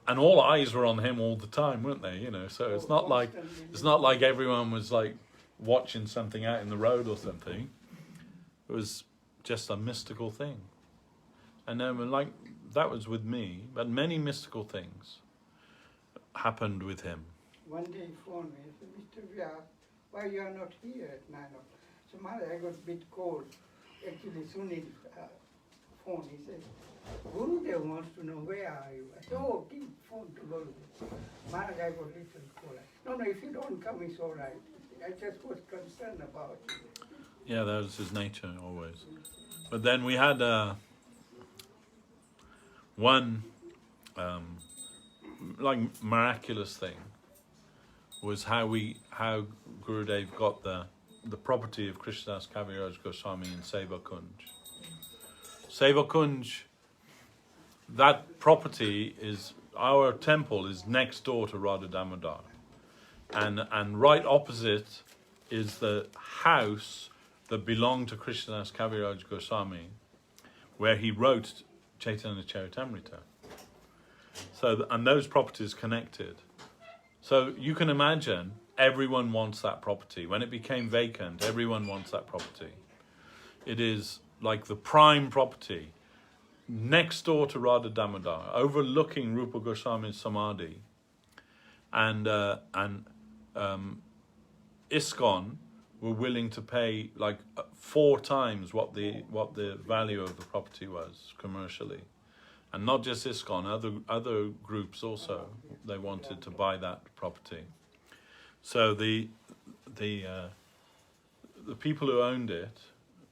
And all eyes were on him all the time, weren't they? So it's not like everyone was like watching something out in the road or something. It was just a mystical thing. And then, like, that was with me, but many mystical things happened with him. One day he phoned me, he said, Mr. Vyas, why you are not here at 9 o'clock? So Maharaj, I got a bit cold. Actually, soon he phoned, he said, Gurudev wants to know where are you? I said, oh, keep phone to Gurudev. Maharaj, I got a little cold. No, if you don't come, it's all right. I just was concerned about you. Yeah, that was his nature always. But then we had one like miraculous thing was how Gurudev got the property of Krishnadas Kaviraj Goswami in Seva Kunj. Seva Kunj, that property is, our temple is next door to Radha Damodar. And right opposite is the house that belonged to Krishnadas Kaviraj Goswami, where he wrote Chaitanya Charitamrita. So, and those properties connected. So you can imagine, everyone wants that property. When it became vacant, everyone wants that property. It is like the prime property, next door to Radha Damodar, overlooking Rupa Goswami's Samadhi. And ISKCON were willing to pay like 4 times what the value of the property was commercially. And not just ISKCON, other groups also, they wanted to buy that property. So the people who owned it,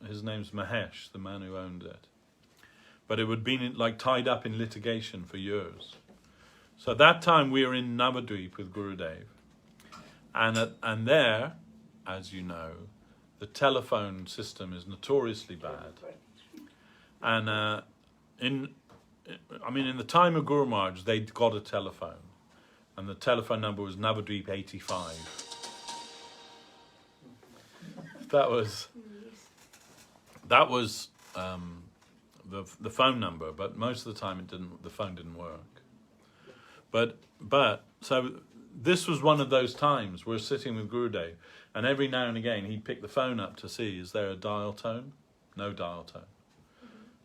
his name's Mahesh, the man who owned it. But it had been like tied up in litigation for years. So at that time we were in Navadvip with Gurudev. And there, as you know, the telephone system is notoriously bad. And in the time of Guru Maharaj, they'd got a telephone. And the telephone number was Navadvip 85. That was the phone number, but most of the time the phone didn't work. But so this was one of those times we're sitting with Gurudev, and every now and again he'd pick the phone up to see, is there a dial tone? No dial tone.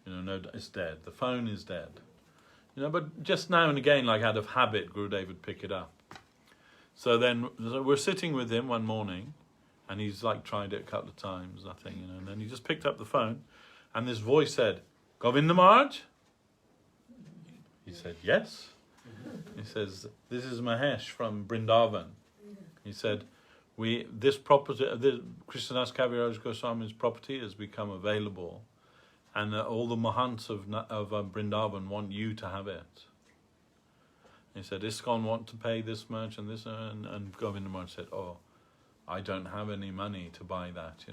No, it's dead. The phone is dead. But just now and again, like out of habit, Gurudev would pick it up. So we're sitting with him one morning, and he's like tried it a couple of times, nothing, and then he just picked up the phone, and this voice said, Govinda Maharaj? He said, yes. He says, this is Mahesh from Vrindavan. He said, this property, Krishnadas Kaviraj Goswami's property has become available, and all the Mahants of Vrindavan want you to have it. He said, ISKCON want to pay this much and this, and Govinda Maharaj said, oh, I don't have any money to buy that,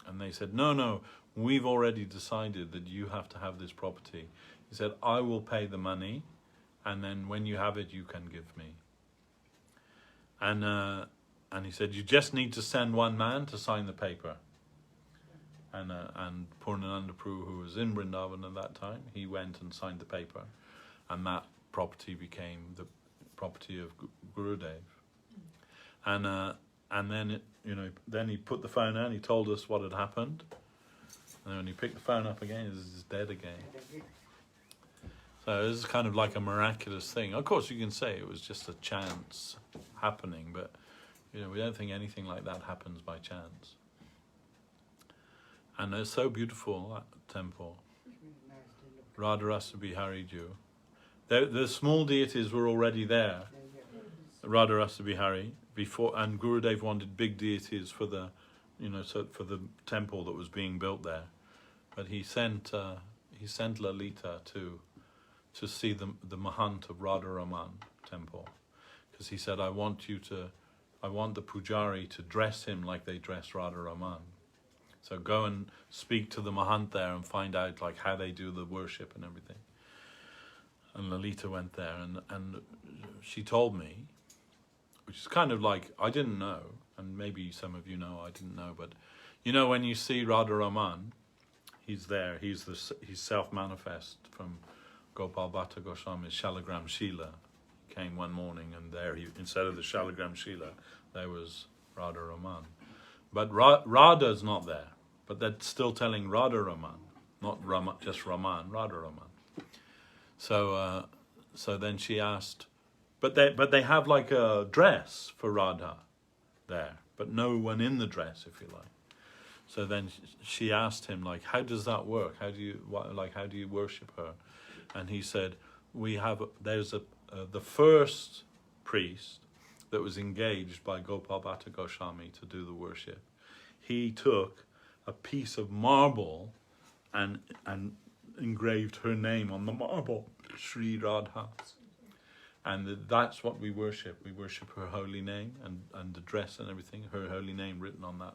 And they said, no, we've already decided that you have to have this property. He said, I will pay the money, and then when you have it, you can give me. And he said, you just need to send one man to sign the paper. And Purnananda Prabhu, who was in Vrindavan at that time, he went and signed the paper, and that property became the property of Gurudev. And then then he put the phone down. He told us what had happened, and then when he picked the phone up again, it's dead again. So this is kind of like a miraculous thing. Of course, you can say it was just a chance happening, but we don't think anything like that happens by chance. And it's so beautiful, that temple. Radharasa Bihari Ju. The small deities were already there, Radharasa Bihari, before, and Gurudev wanted big deities for the, for the temple that was being built there. But he sent Lalita to see the Mahant of Radharaman temple, because he said, I want the Pujari to dress him like they dress Radharaman. So go and speak to the Mahant there and find out like how they do the worship and everything. And Lalita went there, and she told me, which is kind of like, I didn't know, and maybe some of you know, I didn't know, but you know, when you see Radha Raman, he's there, he's self-manifest from Gopal Bhatta Goswami's Shalagram Shila. He came one morning, and there, instead of the Shalagram Shila, there was Radha Raman. But Radha's not there, but they're still telling Radha Raman, not just Raman, Radha Raman. So then she asked, but they have like a dress for Radha there, but no one in the dress, if you like. So then she asked him, like, how does that work? How do you worship her? And he said, there's the first priest that was engaged by Gopal Bhatta Goswami to do the worship. He took a piece of marble and engraved her name on the marble, Sri Radha. And that's what we worship. We worship her holy name and the dress and everything, her holy name written on that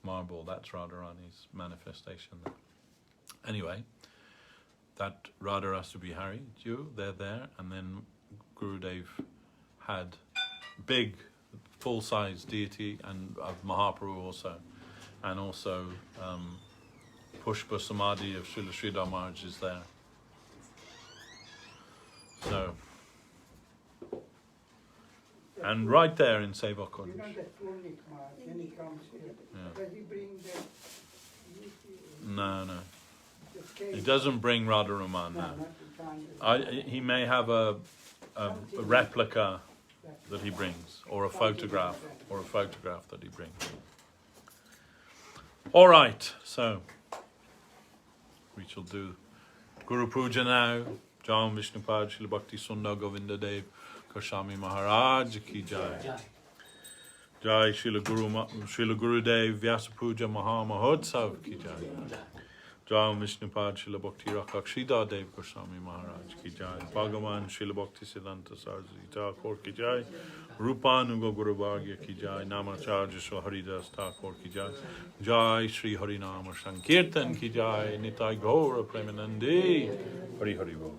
marble. That's Radharani's manifestation there. Anyway, that Radha Rasabihari, they're there, and then Gurudev had big, full-size deity and of Mahaprabhu also, and also Pushpa Samadhi of Srila Sridhar Maharaj is there. So, and right there in Seva Kodesh. You know that Purnik Maharaj, when he comes here, does he bring the... No. He doesn't bring Radha Raman now. He may have a replica that he brings, or a photograph that he brings. All right, so we shall do Guru Puja now. Jam Vishnupad Srila Bhakti Sundar Govinda Dev Goswami Maharaj ki jai. Jai Srila Gurudev Vyasa Puja Maha Mahotsav ki jai. Jai Vishnupad Srila Bhakti Rakshida Dev Goswami Maharaj ki jai. Bhagavan Srila Bhakti Siddhanta Saraswati Thakur ki jai. Rupanuga Guru Bhagya ki jai. Namacharya Sri Haridas Thakur ki jai. Jai Sri Harinama Sankirtan ki jai. Nitai Gaura Premanandi. Hari Hari Bol.